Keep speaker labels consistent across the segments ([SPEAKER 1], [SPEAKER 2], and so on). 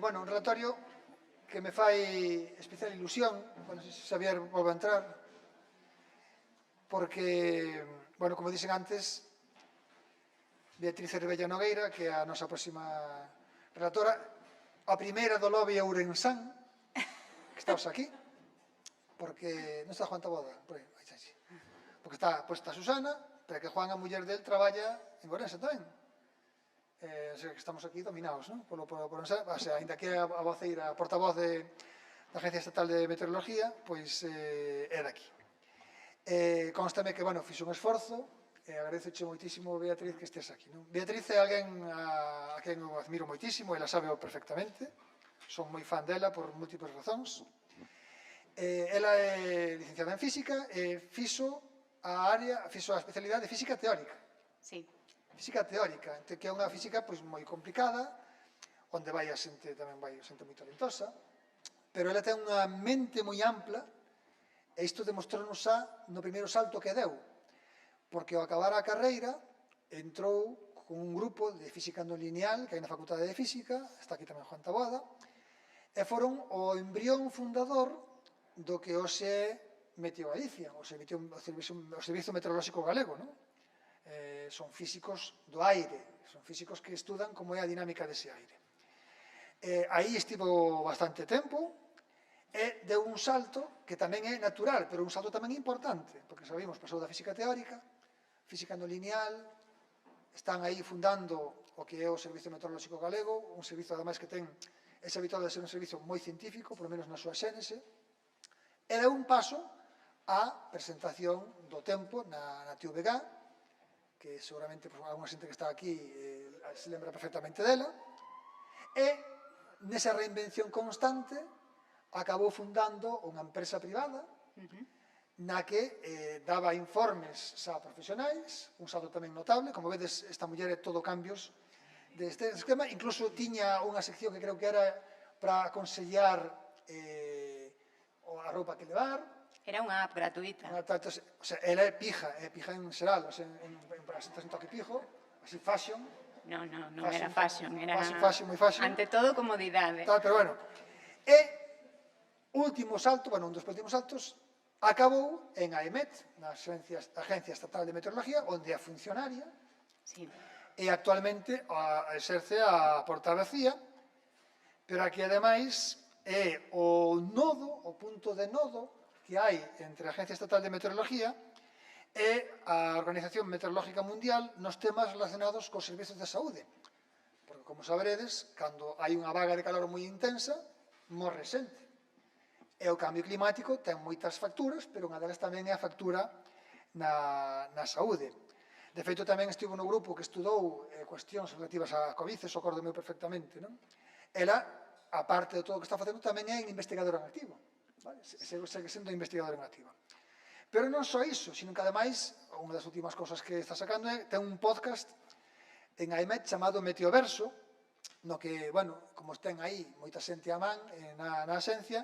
[SPEAKER 1] Bueno, un relatorio que me fai especial ilusión, non sei se Xavier volve a entrar, porque, bueno, como dixen antes, Beatriz Herbella Nogueira, que é a nosa próxima relatora, a primeira do lobby Ourensán, que estamos aquí, porque non está Juan Taboada, por aí, porque está posta Susana, pero que Juan, a muller del, traballa en Ourense tamén. O sea, que estamos aquí dominados, non? O sea, ainda que a voceira, a portavoz da Agencia Estatal de Meteorología, pois é daqui. Constame que, bueno, fixo un esforzo, e agradezoche moitísimo, Beatriz, que estés aquí, non? Beatriz é alguén a quen eu admiro moitísimo, ela sabe perfectamente, son moi fan dela por múltiples razóns. Ela é licenciada en Física e fixo a especialidade de Física Teórica.
[SPEAKER 2] Sí.
[SPEAKER 1] Física teórica, que é unha física moi complicada, onde vai a xente, tamén vai a xente moi talentosa, pero ela ten unha mente moi ampla, e isto demostrounos xa no primeiro salto que deu, porque ao acabar a carreira entrou con un grupo de física no lineal, que hai na Facultade de Física, está aquí tamén Juan Taboada, e foron o embrión fundador do que hoxe é Meteo Galicia, o Servizo Meteorolóxico Galego, non? Son físicos do aire, son físicos que estudan como é a dinámica dese aire. Aí estivo bastante tempo e deu un salto que tamén é natural, pero un salto tamén importante, porque sabemos, pasou da física teórica, física no lineal, están aí fundando o que é o Servizo Meteorolóxico Galego, un servizo ademais que ten ese habitual de ser un servizo moi científico, por lo menos na súa xénese, e deu un paso á presentación do tempo na TVG, que seguramente alguna xente que está aquí se lembra perfectamente dela, e nesa reinvención constante acabou fundando unha empresa privada na que daba informes xa profesionais, un salto tamén notable, como vedes, esta muller é todo cambios deste esquema, incluso tiña unha sección que creo que era para aconsellar a roupa que levar.
[SPEAKER 2] Era unha app gratuita.
[SPEAKER 1] O sea, ela é pija en xeral, o sea, para sentarse un toque pijo, así fashion.
[SPEAKER 2] Non era fashion, era
[SPEAKER 1] moi fashion.
[SPEAKER 2] ante todo comodidade.
[SPEAKER 1] Pero bueno, e último salto, bueno, un dos últimos saltos, acabou en AEMET, na Agencia Estatal de Meteorología, onde é funcionaria, e actualmente exerce a portavocía, pero aquí ademais é o nodo, o punto de nodo que hai entre a Agencia Estatal de Meteorología e a Organización Meteorológica Mundial nos temas relacionados cos servizos de saúde. Porque, como saberedes, cando hai unha vaga de calor moi intensa, morre xente. E o cambio climático ten moitas facturas, pero unha delas tamén é a factura na saúde. De feito, tamén estivo no grupo que estudou cuestións relativas a COVID, eso acordo meu perfectamente, non? Ela, aparte de todo o que está facendo, tamén é investigadora en activo. Segue sendo investigadora en activa. Pero non só iso, sino que ademais, unha das últimas cousas que está sacando é ten un podcast en AEMET chamado Meteoverso, no que, bueno, como ten aí moita xente a man na axencia,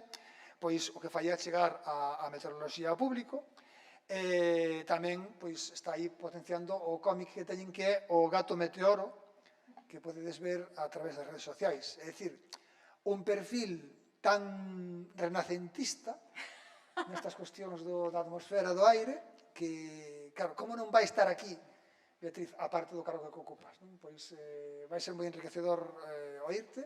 [SPEAKER 1] pois o que fai é chegar a meteoroloxía ao público, e tamén pois está aí potenciando o cómic que teñen que é o Gato Meteoro, que podedes ver a través das redes sociais. É dicir, un perfil tan renacentista nestas cuestións da atmosfera do aire que, claro, como non vai estar aquí, Beatriz, aparte do cargo que ocupas, non? Pois vai ser moi enriquecedor oírte,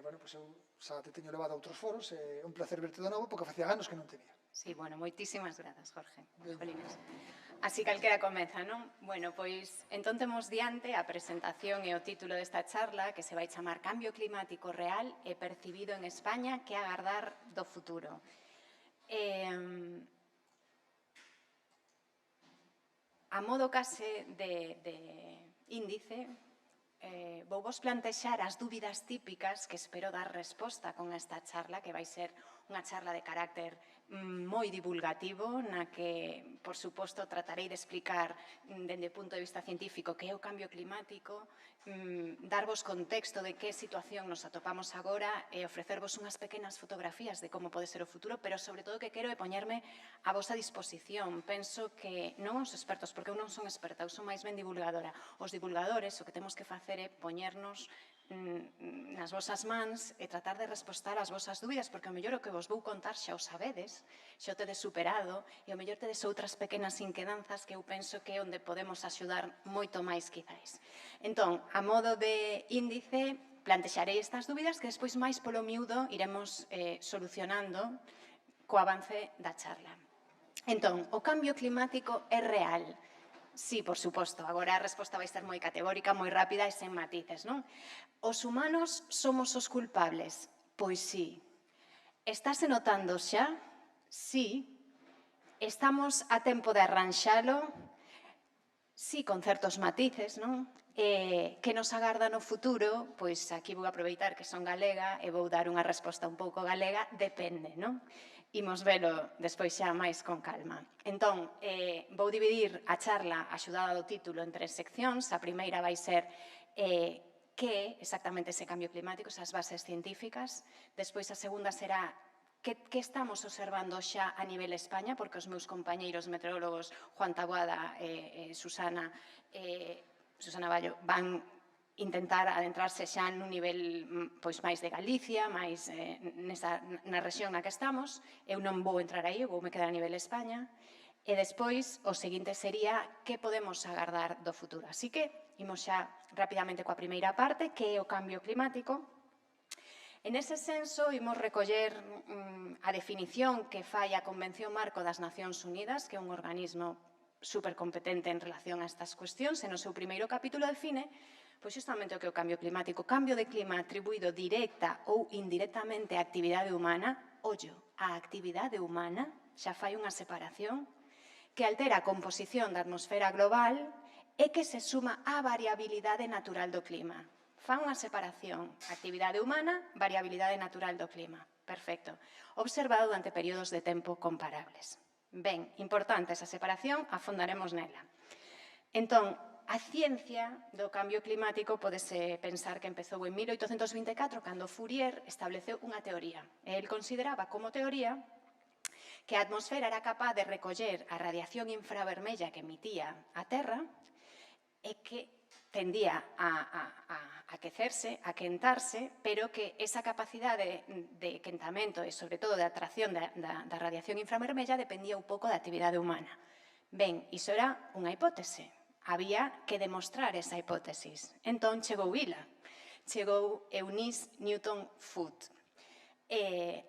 [SPEAKER 1] bueno, pois eu xa te teño levado a outros foros, é un placer verte de novo, porque facía anos que non te vía.
[SPEAKER 2] Sí, bueno, moitísimas grazas, Jorge. Jolines. Así calquera comeza, non? Bueno, pois, entón temos diante a presentación e o título desta charla que se vai chamar Cambio climático real e percibido en España, que agardar do futuro. A modo case de índice, vou vos plantexar as dúbidas típicas que espero dar resposta con esta charla, que vai ser unha charla de carácter moi divulgativo, na que, por suposto, tratarei de explicar dende o punto de vista científico que é o cambio climático, darvos contexto de que situación nos atopamos agora e ofrecervos unhas pequenas fotografías de como pode ser o futuro, pero sobre todo que quero é poñerme a vosa disposición. Penso que non os expertos, porque eu non son experta, eu son máis ben divulgadora. Os divulgadores o que temos que facer é poñernos nas vosas mans e tratar de respostar ás vosas dúbidas, porque o mellor o que vos vou contar xa o sabedes, xa o tedes superado, e o mellor tedes outras pequenas inquedanzas que eu penso que é onde podemos axudar moito máis, quizáis. Entón, a modo de índice, plantexarei estas dúbidas que despois máis polo miúdo iremos solucionando co avance da charla. Entón, o cambio climático é real. Sí, por suposto. Agora a resposta vai ser moi categórica, moi rápida e sen matices, non? Os humanos somos os culpables? Pois sí. Estáse notando xa? Sí. Estamos a tempo de arranxalo? Sí, con certos matices, non? Que nos agarda no futuro? Pois aquí vou aproveitar que son galega e vou dar unha resposta un pouco galega. Depende, non? Imos velo despois xa máis con calma. Entón, vou dividir a charla axudada do título en 3 seccións. A primeira vai ser que é exactamente ese cambio climático, esas bases científicas. Despois a segunda será que estamos observando xa a nivel España, porque os meus compañeiros meteorólogos Juan Taboada e Susana Vallo van intentar adentrarse xa nun nivel máis de Galicia, máis na rexión na que estamos. Eu non vou entrar aí, voume quedar a nivel España. E despois, o seguinte sería que podemos agardar do futuro. Así que, imos xa rapidamente coa primeira parte, que é o cambio climático. En ese senso, imos recoller a definición que fai a Convención Marco das Nacións Unidas, que é un organismo supercompetente en relación a estas cuestións, e no seu primeiro capítulo define pois justamente o que é o cambio climático. Cambio de clima atribuído directa ou indirectamente á actividade humana, a actividade humana xa fai unha separación que altera a composición da atmosfera global e que se suma á variabilidade natural do clima. Fan unha separación, actividade humana, variabilidade natural do clima. Perfecto. Observado durante períodos de tempo comparables. Ben, importante esa separación, afondaremos nela. Entón, a ciencia do cambio climático podese pensar que empezou en 1824, cando Fourier estableceu unha teoría. El consideraba como teoría que a atmosfera era capaz de recoller a radiación infravermella que emitía a Terra e que tendía a aquecerse, a quentarse, pero que esa capacidade de quentamento e, sobre todo, de atracción da radiación infravermella dependía un pouco da actividade humana. Ben, iso era unha hipótese. Había que demostrar esa hipótesis. Entón, chegou Ila. Chegou Eunice Newton Foote.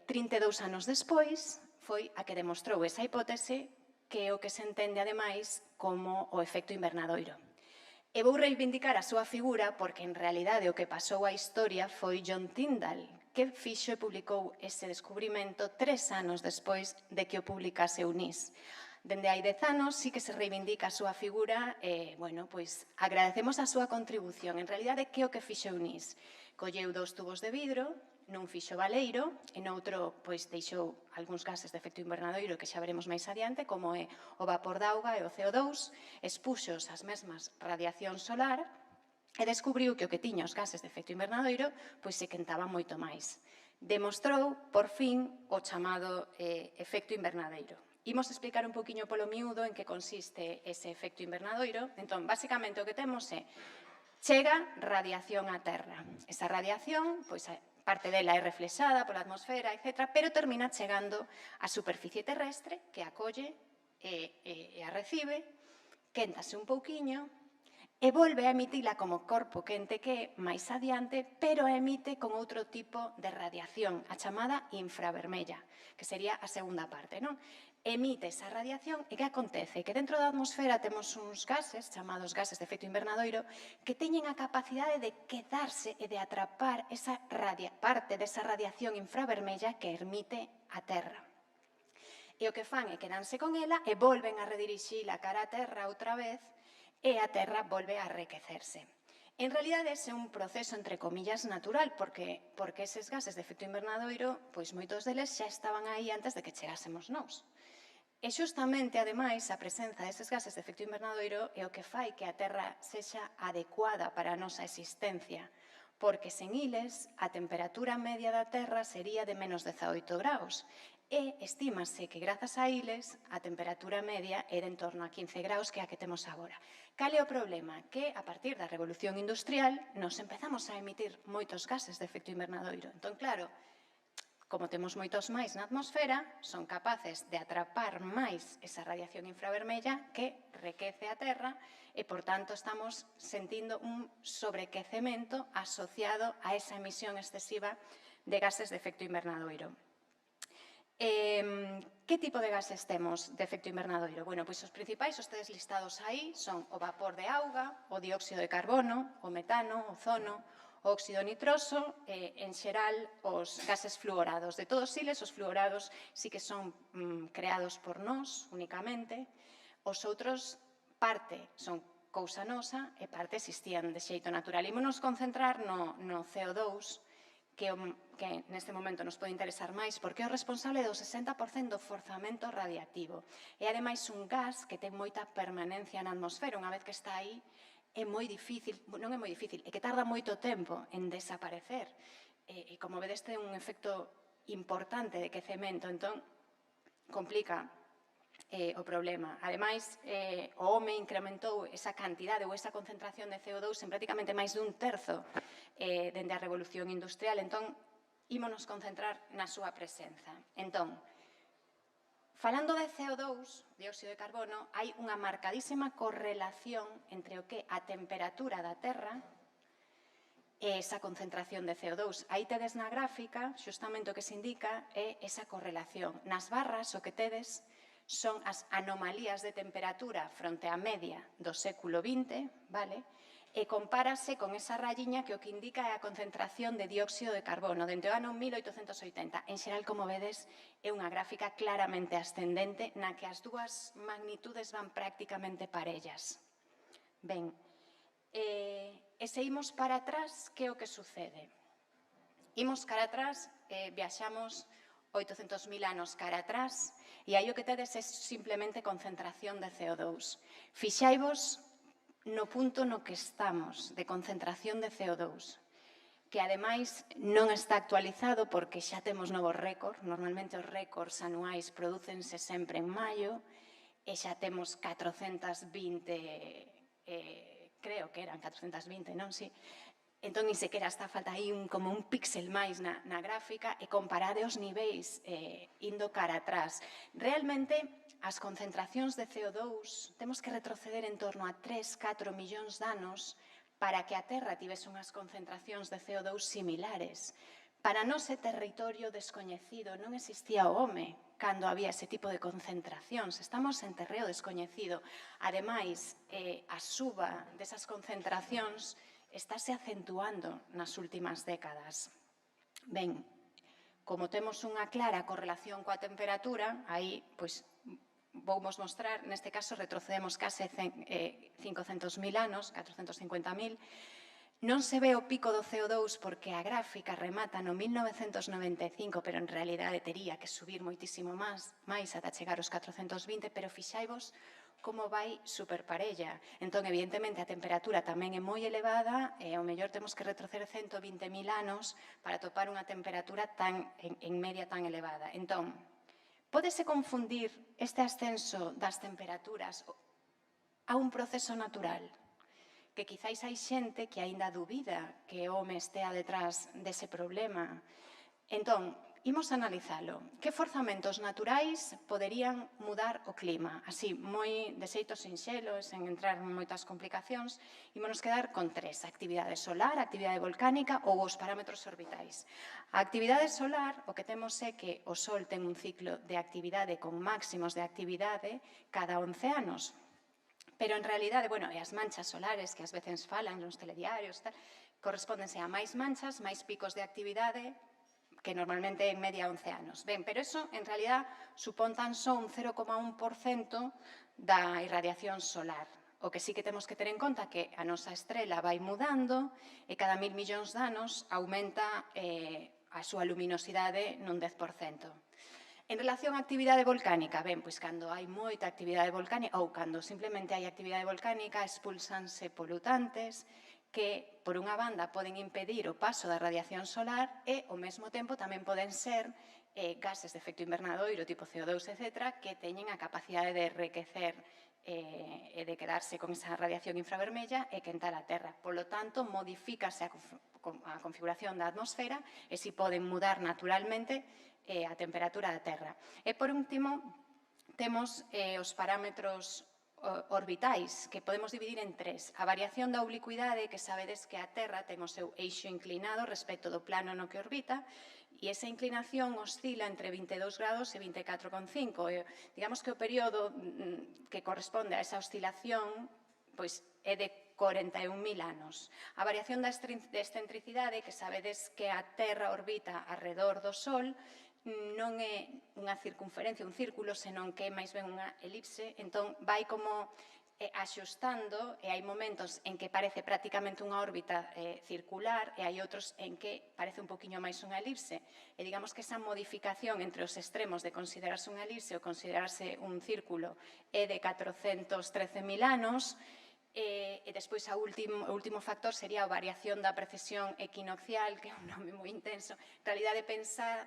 [SPEAKER 2] 32 anos despois, foi a que demostrou esa hipótese, que é o que se entende, ademais, como o efecto invernadoiro. E vou reivindicar a súa figura porque, en realidade, o que pasou a historia foi John Tyndall, que fixo e publicou ese descubrimento 3 anos despois de que o publicase Eunice. Dende hai 10 anos sí que se reivindica a súa figura e, agradecemos a súa contribución. En realidade, que é o que fixo Eunice? Colleu 2 tubos de vidro, nun fixo baleiro, e noutro, deixou algúns gases de efecto invernadoiro que xa veremos máis adiante, como é o vapor de auga e o CO2, expuxos as mesmas radiacións solar e descubriu que o que tiña os gases de efecto invernadoiro se quentaban moito máis. Demostrou, por fin, o chamado efecto invernadoiro. Imos explicar un poquinho polo miúdo en que consiste ese efecto invernadoiro. Entón, basicamente, o que temos é chega radiación á Terra. Esa radiación, parte dela é reflexada pola atmosfera, etc., pero termina chegando á superficie terrestre, que acolle e a recibe, quéntase un pouquiño, e volve a emitila como corpo quente que é máis adiante, pero a emite con outro tipo de radiación, a chamada infravermella, que sería a segunda parte, non? Emite esa radiación e que acontece? Que dentro da atmosfera temos uns gases, chamados gases de efecto invernadoiro, que teñen a capacidade de quedarse e de atrapar esa parte desa radiación infravermella que emite a Terra. E o que fan é quedanse con ela e volven a redirixila cara a Terra outra vez e a Terra volve a enriquecerse. En realidade, ese é un proceso, entre comillas, natural, porque eses gases de efecto invernadoiro, moitos deles xa estaban aí antes de que chegásemos nós. E xustamente, ademais, a presenza deses gases de efecto invernadoiro é o que fai que a Terra sexa adecuada para a nosa existencia, porque sen iles a temperatura media da Terra sería de menos 18 graus e estímase que grazas a iles a temperatura media é de en torno a 15 graus que é a que temos agora. Cal é o problema? Que a partir da revolución industrial nos empezamos a emitir moitos gases de efecto invernadoiro. Entón, claro, como temos moitos máis na atmosfera, son capaces de atrapar máis esa radiación infravermella que requece a Terra e, por tanto, estamos sentindo un sobrequecemento asociado a esa emisión excesiva de gases de efecto invernadoiro. Que tipo de gases temos de efecto invernadoiro? Bueno, pois os principais, os tedes listados aí, son o vapor de auga, o dióxido de carbono, o metano, o ozono, o óxido nitroso e, en xeral, os gases fluorados. De todos eles, os fluorados sí que son creados por nós únicamente. Os outros, parte son cousa nosa e parte existían de xeito natural. Ímonos concentrar no CO2, que neste momento nos pode interesar máis, porque é o responsable do 60% do forzamento radiactivo. É, ademais, un gas que ten moita permanencia na atmosfera. Unha vez que está aí, é moi difícil, non é moi difícil, é que tarda moito tempo en desaparecer. E, como vedes, ten un efecto importante de quecemento, entón, complica o problema. Ademais, o home incrementou esa cantidade ou esa concentración de CO2 en prácticamente máis dun terzo dende a revolución industrial. Entón, ímonos concentrar na súa presenza. Entón, falando de CO2, dióxido de carbono, hai unha marcadísima correlación entre o que a temperatura da Terra e esa concentración de CO2. Aí tedes na gráfica, xustamente o que se indica é esa correlación. Nas barras, o que tedes son as anomalías de temperatura fronte á media do século XX, vale? E compárase con esa rayiña que o que indica é a concentración de dióxido de carbono dende o ano 1880. En xeral, como vedes, é unha gráfica claramente ascendente na que as dúas magnitudes van prácticamente parellas. Ben, e se imos para atrás, que é o que sucede? Imos cara atrás, viaxamos 800.000 anos cara atrás, e aí o que tedes é simplemente concentración de CO2. Fixaivos no punto no que estamos de concentración de CO2, que ademais non está actualizado porque xa temos novos récords. Normalmente os récords anuais prodúcense sempre en maio e xa temos 420, creo que eran 420, non? Sí. Entón, ni sequera está falta aí como un píxel máis na gráfica e comparade os niveis indo cara atrás. Realmente, as concentracións de CO2 temos que retroceder en torno a 3-4 millóns de anos para que a Terra tivese unhas concentracións de CO2 similares. Para nós é territorio descoñecido, non existía o home cando había ese tipo de concentracións. Estamos en terreo descoñecido. Ademais, a suba desas concentracións estáse acentuando nas últimas décadas. Ben, como temos unha clara correlación coa temperatura, aí, pois, voumos mostrar, neste caso retrocedemos case 500.000 anos, 450.000, non se ve o pico do CO2 porque a gráfica remata no 1995, pero en realidade tería que subir moitísimo máis ata chegar aos 420, pero fixaivos como vai superparella. Entón, evidentemente, a temperatura tamén é moi elevada e ao mellor temos que retroceder 120.000 anos para topar unha temperatura en media tan elevada. Entón, pódese confundir este ascenso das temperaturas a un proceso natural? Que quizáis hai xente que aínda dubida que o home estea detrás dese problema. Entón, imos analizalo. Que forzamentos naturais poderían mudar o clima? Así, moi de xeito sinxelo, sen entrar en moitas complicacións, ímonos quedar con tres: a actividade solar, a actividade volcánica ou os parámetros orbitais. A actividade solar, o que temos é que o Sol ten un ciclo de actividade con máximos de actividade cada 11 anos. Pero, en realidade, e as manchas solares que ás veces falan nos telediarios, correspóndense a máis manchas, máis picos de actividade, que normalmente en media 11 anos. Ben, pero eso, en realidad, supón tan só un 0,1% da irradiación solar. O que sí que temos que ter en conta que a nosa estrela vai mudando e cada 1.000 millóns de anos aumenta a súa luminosidade nun 10%. En relación á actividade volcánica, ben, pois cando hai moita actividade volcánica ou cando simplemente hai actividade volcánica, expulsanse polutantes que, por unha banda, poden impedir o paso da radiación solar e, ao mesmo tempo, tamén poden ser gases de efecto invernadoiro, tipo CO2, etc., que teñen a capacidade de enriquecer e de quedarse con esa radiación infravermella e quentar a Terra. Polo tanto, modifícase a configuración da atmosfera e si poden mudar naturalmente a temperatura da Terra. E, por último, temos os parámetros orbitais, que podemos dividir en tres. A variación da oblicuidade, que sabedes que a Terra ten o seu eixo inclinado respecto do plano no que orbita, e esa inclinación oscila entre 22 grados e 24,5. Digamos que o período que corresponde a esa oscilación é de 41.000 anos. A variación da excentricidade, que sabedes que a Terra orbita arredor do Sol, non é unha circunferencia, un círculo, senón que é máis ben unha elipse, entón vai como axustando e hai momentos en que parece prácticamente unha órbita circular e hai outros en que parece un poquinho máis unha elipse. E digamos que esa modificación entre os extremos de considerarse unha elipse ou considerarse un círculo é de 413.000 anos. E despois o último factor sería a variación da precesión equinoccial, que é un nome moi intenso. En realidade, pensar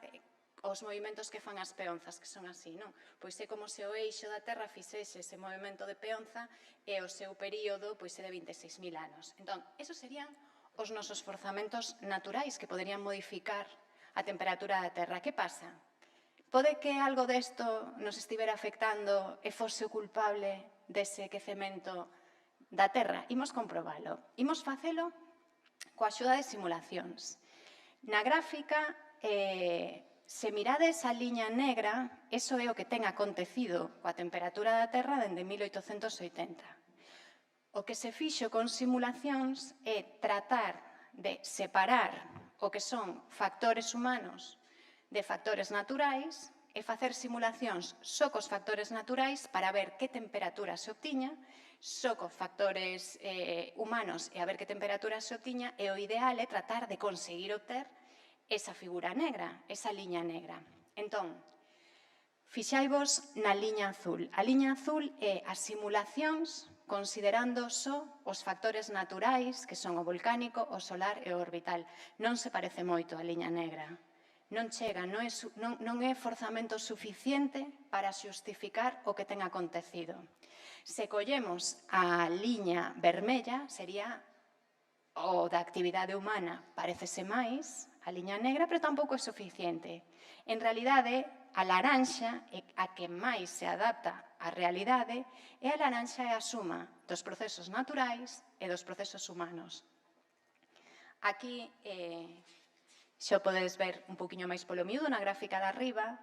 [SPEAKER 2] os movimentos que fan as peonzas, que son así, non? Pois é como se o eixo da Terra fixese ese movimento de peonza e o seu período é de 26.000 anos. Entón, esos serían os nosos forzamentos naturais que poderían modificar a temperatura da Terra. Que pasa? Pode que algo desto nos estivera afectando e fose o culpable dese quecemento da Terra? Imos comprobalo. Imos facelo coa axuda de simulacións. Na gráfica, se mirades a liña negra, iso é o que ten acontecido coa temperatura da Terra dende 1880. O que se fixo con simulacións é tratar de separar o que son factores humanos de factores naturais e facer simulacións só cos factores naturais para ver que temperatura se obtiña, só cos factores humanos e a ver que temperatura se obtiña, e o ideal é tratar de conseguir obter esa figura negra, esa liña negra. Entón, fixaivos na liña azul. A liña azul é as simulacións considerando só os factores naturais, que son o volcánico, o solar e o orbital. Non se parece moito a liña negra. Non chega, non é forzamento suficiente para xustificar o que ten acontecido. Se collemos a liña vermella, sería o da actividade humana, parécese máis a liña negra, pero tampouco é suficiente. En realidade, a laranxa é a que máis se adapta á realidade e a laranxa é a suma dos procesos naturais e dos procesos humanos. Aquí xa o podedes ver un poquinho máis polo miúdo na gráfica de arriba.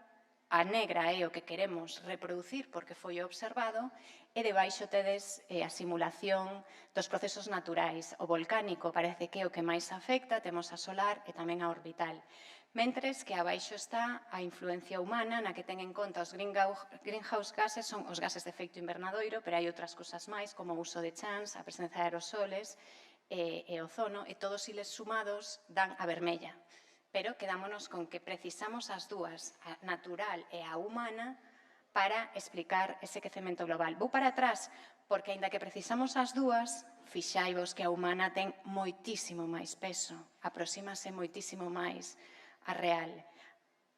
[SPEAKER 2] A negra é o que queremos reproducir porque foi observado e debaixo tedes a simulación dos procesos naturais. O volcánico parece que é o que máis afecta, temos a solar e tamén a orbital. Mentres que abaixo está a influencia humana na que ten en conta os greenhouse gases, son os gases de efecto invernadoiro, pero hai outras cousas máis como o uso de chans, a presencia de aerosoles e ozono, e todos eles sumados dan a vermella. Pero quedámonos con que precisamos as dúas, a natural e a humana, para explicar ese quecemento global. Vou para atrás, porque, aínda que precisamos as dúas, fixaivos que a humana ten moitísimo máis peso, aproxímase moitísimo máis a real.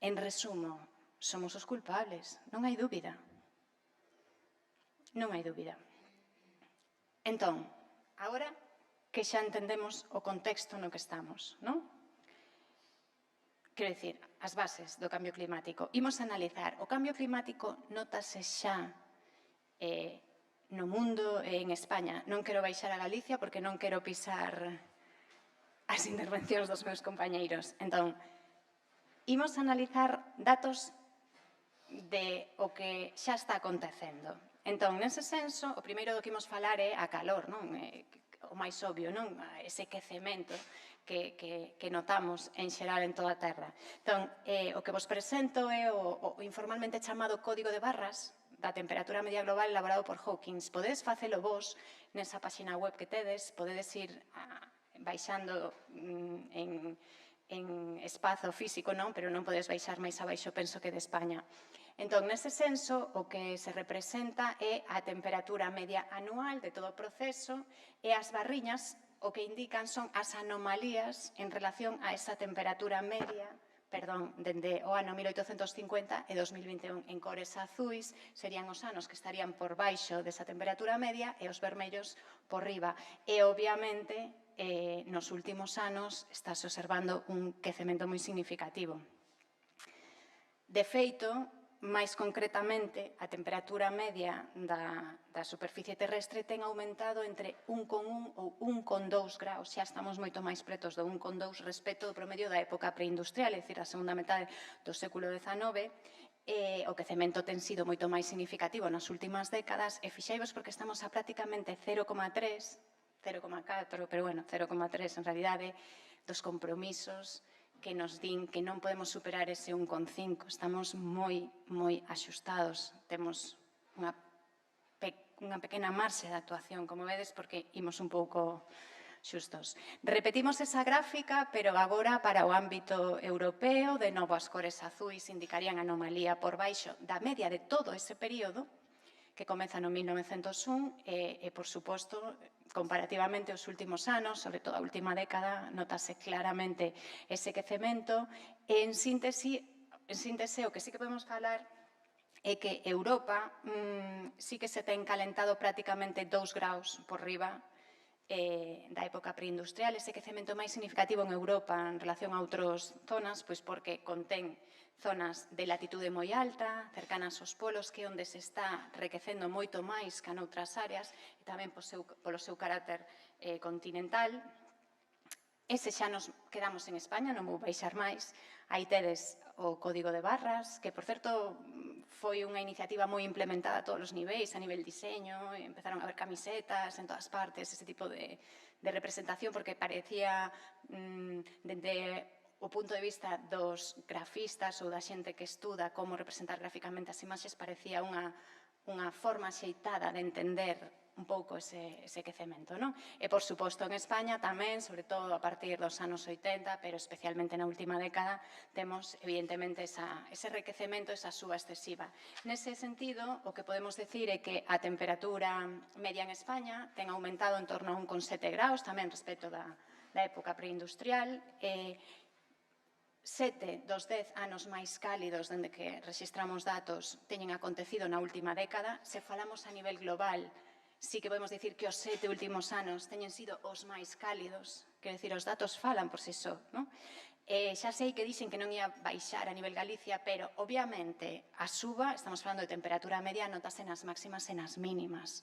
[SPEAKER 2] En resumo, somos os culpables, non hai dúbida. Non hai dúbida. Entón, agora que xa entendemos o contexto no que estamos, non? Quero dicir, as bases do cambio climático. Imos analizar. O cambio climático notase xa no mundo e en España. Non quero baixar a Galicia porque non quero pisar as intervencións dos meus compañeiros. Entón, imos analizar datos de o que xa está acontecendo. Entón, nese senso, o primeiro do que imos falar é a calor, non? O máis obvio, non? Ese quecemento que notamos en xeral en toda a Terra. Entón, o que vos presento é o informalmente chamado Código de Barras da temperatura media global elaborado por Hawkins. Podedes facelo vos nesa página web que tedes, podedes ir baixando en espazo físico, non? Pero non podedes baixar máis abaixo, penso que de España. Entón, nese senso, o que se representa é a temperatura media anual de todo o proceso e as barriñas o que indican son as anomalías en relación a esa temperatura media, dende o ano 1850 e 2021. En cores azuis serían os anos que estarían por baixo desa temperatura media e os vermellos por riba. E, obviamente, nos últimos anos estás observando un quecemento moi significativo. De feito, máis concretamente, a temperatura media da superficie terrestre ten aumentado entre 1,1 ou 1,2 graus. Xa estamos moito máis pretos do 1,2 respecto do promedio da época preindustrial, é dicir, a segunda metade do século XIX. O quecemento ten sido moito máis significativo nas últimas décadas e fixeivos porque estamos a prácticamente 0,3, 0,4, pero bueno, 0,3 en realidade, dos compromisos que nos din que non podemos superar ese 1,5. Estamos moi axustados. Temos unha pequena marxe de actuación, como vedes, porque imos un pouco xustos. Repetimos esa gráfica, pero agora para o ámbito europeo, de novo as cores azuis indicarían anomalía por baixo da media de todo ese período, que comeza no 1901 e, por suposto, comparativamente os últimos anos, sobre todo a última década, notase claramente ese quecemento. En síntese, o que sí que podemos falar é que Europa sí que se ten calentado prácticamente 2 graus por riba da época preindustrial. Ese quecemento máis significativo en Europa en relación a outras zonas, pois porque contén zonas de latitude moi alta, cercanas aos polos, que é onde se está requecendo moito máis que noutras áreas, e tamén polo seu carácter continental. Ese xa nos quedamos en España, non vou baixar máis. Aí tedes o código de barras, que, por certo, foi unha iniciativa moi implementada a todos os niveis, a nivel diseño, empezaron a haber camisetas en todas partes, ese tipo de representación, porque parecía, dende o punto de vista dos grafistas ou da xente que estuda como representar gráficamente as imaxes, parecía unha forma xeitada de entender un pouco ese quecemento, non? E, por suposto, en España tamén, sobre todo a partir dos anos 80, pero especialmente na última década, temos, evidentemente, ese requecemento, esa suba excesiva. Nese sentido, o que podemos decir é que a temperatura media en España ten aumentado en torno a 1,7 graus, tamén respecto da época preindustrial. 7 dos 10 anos máis cálidos dende que registramos datos teñen acontecido na última década. Se falamos a nivel global, sí que podemos dicir que os 7 últimos anos teñen sido os máis cálidos. Quero dicir, os datos falan por si só, non? Xa sei que dixen que non ia baixar a nivel Galicia, pero, obviamente, a suba, estamos falando de temperatura media, notase nas máximas e nas mínimas.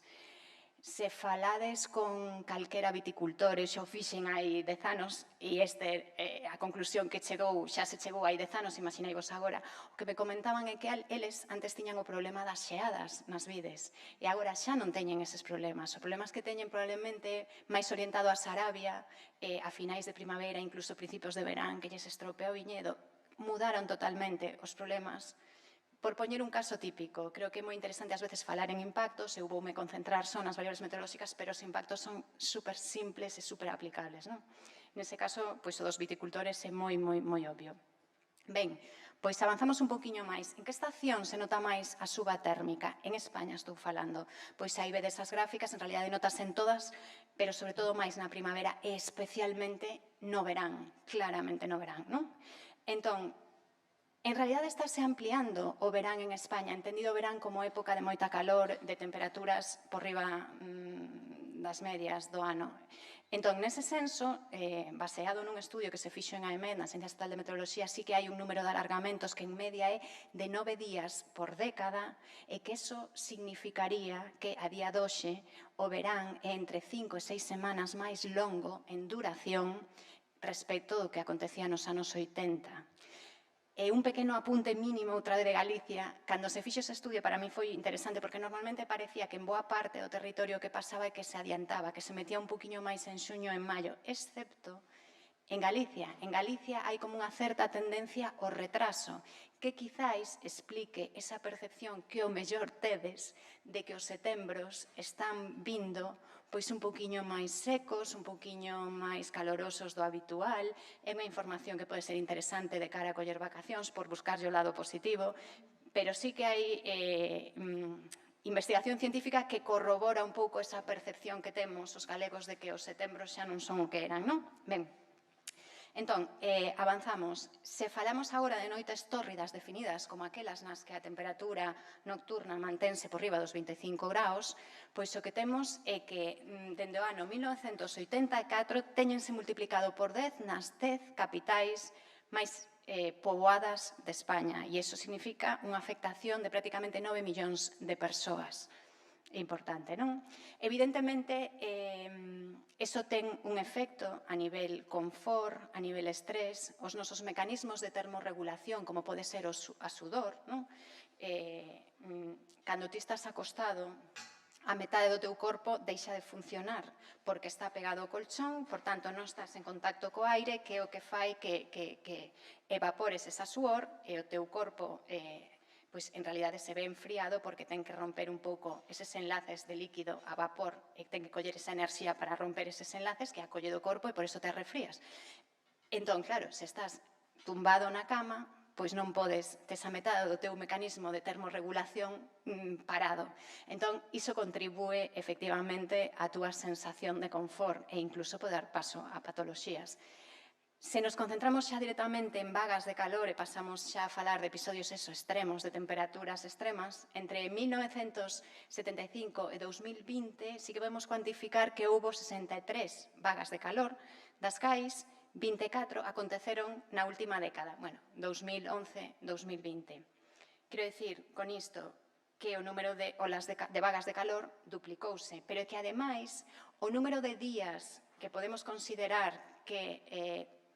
[SPEAKER 2] Se falades con calquera viticultor, eu xa o fixen hai 10 anos, e a conclusión que chegou, xa se chegou hai 10 anos, imagináivos agora, o que me comentaban é que eles antes tiñan o problema das xeadas nas vides, e agora xa non teñen eses problemas. Os problemas que teñen probablemente máis orientado a Sarabia, a finais de primavera, incluso principios de verán, que lles estropea o viñedo, mudaron totalmente os problemas. Por poñer un caso típico, creo que é moi interesante ás veces falar en impactos, eu voume concentrar só nas variables meteorolóxicas, pero os impactos son super simples e super aplicables, non? Nese caso, pois o dos viticultores é moi obvio. Ben, pois avanzamos un poquinho máis. En que estación se nota máis a suba térmica? En España estou falando. Pois aí vedes as gráficas, en realidade notas en todas, pero sobre todo máis na primavera e especialmente no verán, claramente no verán, non? Entón, en realidade estáse ampliando o verán en España, entendido o verán como época de moita calor, de temperaturas por riba das medias do ano. Entón, nese senso, baseado nun estudio que se fixo en AEMET, na Ciencia Estatal de Meteoroloxía, sí que hai un número de alargamentos que en media é de 9 días por década e que eso significaría que a día doxe o verán é entre 5 e 6 semanas máis longo en duración respecto do que acontecía nos anos 80. E un pequeno apunte mínimo outra vez de Galicia, cando se fixo ese estudio para mí foi interesante porque normalmente parecía que en boa parte do territorio que pasaba é que se adiantaba, que se metía un poquinho máis en xuño e en maio, excepto en Galicia. En Galicia hai como unha certa tendencia ao retraso, que quizáis explique esa percepción que o mellor tedes de que os setembros están vindo pois un poquinho máis secos, un poquinho máis calorosos do habitual. É unha información que pode ser interesante de cara a coller vacacións por buscarlle o lado positivo, pero sí que hai investigación científica que corrobora un pouco esa percepción que temos os galegos de que os setembros xa non son o que eran, non? Ben, entón, avanzamos. Se falamos agora de noites tórridas definidas como aquelas nas que a temperatura nocturna mantense por riba dos 25 graus, pois o que temos é que dende o ano 1984 teñense multiplicado por 10 nas 10 capitais máis poboadas de España, e iso significa unha afectación de prácticamente 9 millóns de persoas. É importante, non? Evidentemente, iso ten un efecto a nivel confort, a nivel estrés, os nosos mecanismos de termorregulación, como pode ser a sudor, non? Cando ti estás acostado, a metade do teu corpo deixa de funcionar porque está pegado ao colchón, por tanto non estás en contacto co aire, que é o que fai que evapores esa suor e o teu corpo pois en realidade se ve enfriado porque ten que romper un pouco eses enlaces de líquido a vapor e ten que coller esa enerxía para romper eses enlaces que acolle do corpo e por iso te arrefrías. Entón, claro, se estás tumbado na cama, pois non podes, tes a metade do teu mecanismo de termorregulación parado. Entón, iso contribúe efectivamente á túa sensación de confort e incluso pode dar paso a patoloxías. Se nos concentramos xa directamente en vagas de calor e pasamos xa a falar de episodios extremos, de temperaturas extremas, entre 1975 e 2020 sí que podemos cuantificar que houbo 63 vagas de calor, das cais 24 aconteceron na última década, 2011-2020. Quero dicir, con isto, que o número de olas de vagas de calor duplicouse, pero que, ademais, o número de días que podemos considerar que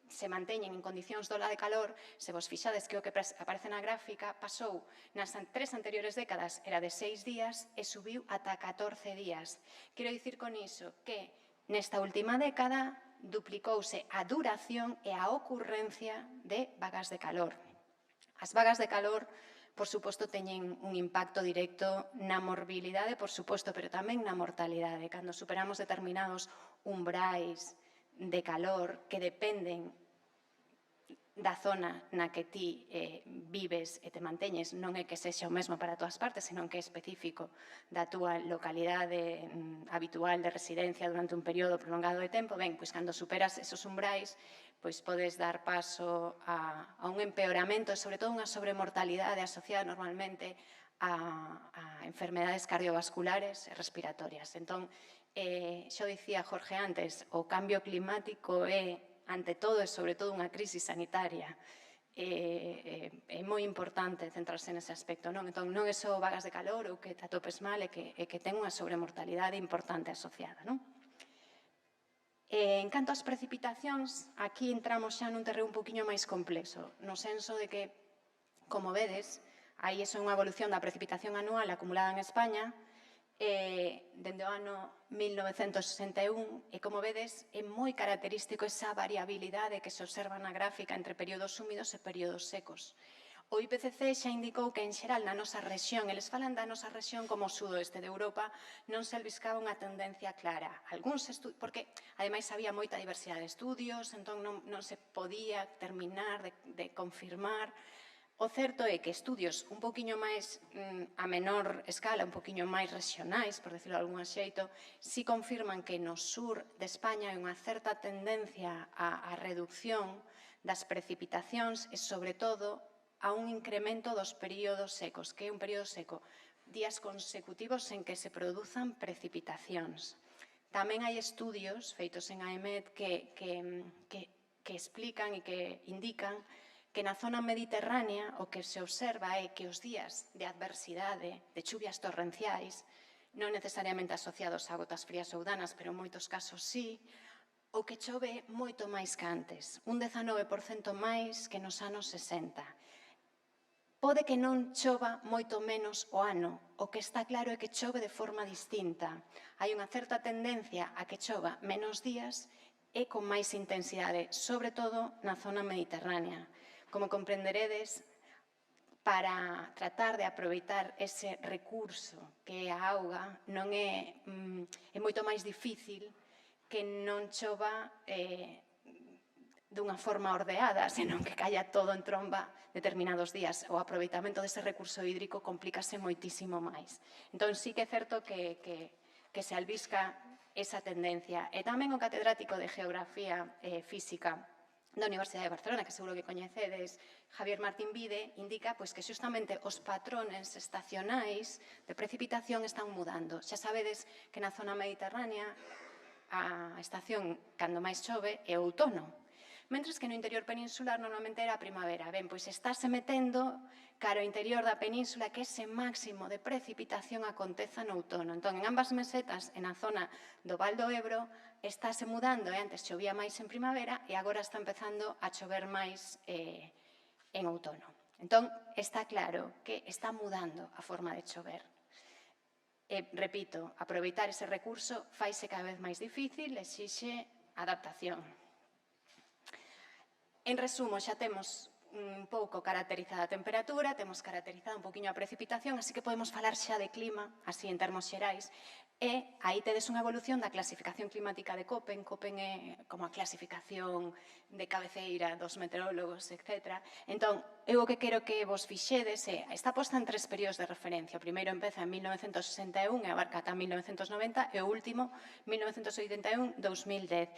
[SPEAKER 2] se manteñen en condicións de ola de calor, se vos fixades que o que aparece na gráfica, pasou nas 3 anteriores décadas, era de 6 días, e subiu ata 14 días. Quero dicir con iso que nesta última década duplicouse a duración e a ocurrencia de vagas de calor. As vagas de calor, por suposto, teñen un impacto directo na morbilidade, por suposto, pero tamén na mortalidade. Cando superamos determinados umbrais de calor que dependen da zona na que ti vives e te manteñes, non é que sexa o mesmo para todas partes, senón que é específico da túa localidade habitual de residencia durante un período prolongado de tempo, ben, pois cando superas esos umbrais, pois podes dar paso a un empeoramento e, sobre todo, unha sobremortalidade asociada normalmente a enfermedades cardiovasculares e respiratorias. Entón, xa dicía Jorge antes, o cambio climático é ante todo e sobre todo unha crise sanitaria. É moi importante centrarse nese aspecto, non? Entón, non é só vagas de calor ou que te atopes mal, é que ten unha sobremortalidade importante asociada, non? En canto ás precipitacións, aquí entramos xa nun terreo un poquinho máis complexo, no senso de que, como vedes, aí é unha evolución da precipitación anual acumulada en España, dende o ano 1961, e como vedes é moi característico esa variabilidade que se observa na gráfica entre períodos húmidos e períodos secos. O IPCC xa indicou que, en xeral, na nosa rexión, eles falan da nosa rexión como o sudoeste de Europa, non se albiscaba unha tendencia clara. Porque, ademais, había moita diversidade de estudios, entón non se podía terminar de confirmar. O certo é que estudios un poquinho máis a menor escala, un poquinho máis regionais, por decirlo de algún xeito, si confirman que no sur de España hai unha certa tendencia á reducción das precipitacións e, sobre todo, a un incremento dos períodos secos. Que é un período seco? Días consecutivos en que se produzan precipitacións. Tamén hai estudios feitos en AEMET que explican e que indican que na zona mediterránea o que se observa é que os días de adversidade, de chuvias torrenciais, non necesariamente asociados a gotas frías ou danas, pero en moitos casos sí, o que chove moito máis que antes, un 19% máis que nos anos 60. Pode que non chova moito menos o ano, o que está claro é que chove de forma distinta. Hai unha certa tendencia a que chova menos días e con máis intensidade, sobre todo na zona mediterránea. Como comprenderedes, para tratar de aproveitar ese recurso que é a auga, non é moito máis difícil que non chova dunha forma ordeada, senón que caia todo en tromba determinados días. O aproveitamento dese recurso hídrico complícase moitísimo máis. Entón, sí que é certo que se albisca esa tendencia. E tamén o catedrático de Geografía Física da Universidade de Barcelona, que seguro que coñecedes, Javier Martín Vide, indica que xustamente os patrones estacionais de precipitación están mudando. Xa sabedes que na zona mediterránea a estación cando máis chove é o outono, mentres que no interior peninsular normalmente era a primavera. Ben, pois estáse metendo cara ao interior da península que ese máximo de precipitación aconteza no outono. Entón, en ambas mesetas, e na zona do Val do Ebro, estáse mudando, antes chovía máis en primavera e agora está empezando a chover máis en outono. Entón, está claro que está mudando a forma de chover. E, repito, aproveitar ese recurso faise cada vez máis difícil, exixe adaptación. En resumo, xa temos un pouco caracterizada a temperatura, temos caracterizada un poquinho a precipitación, así que podemos falar xa de clima, así en termos xerais, e aí tedes unha evolución da clasificación climática de Köppen. Köppen é como a clasificación de cabeceira dos meteorólogos, etc. Entón, eu o que quero que vos fixedes é, está posta en 3 períodos de referencia. O primeiro empeza en 1961 e abarca ata 1990, e o último, 1981-2010.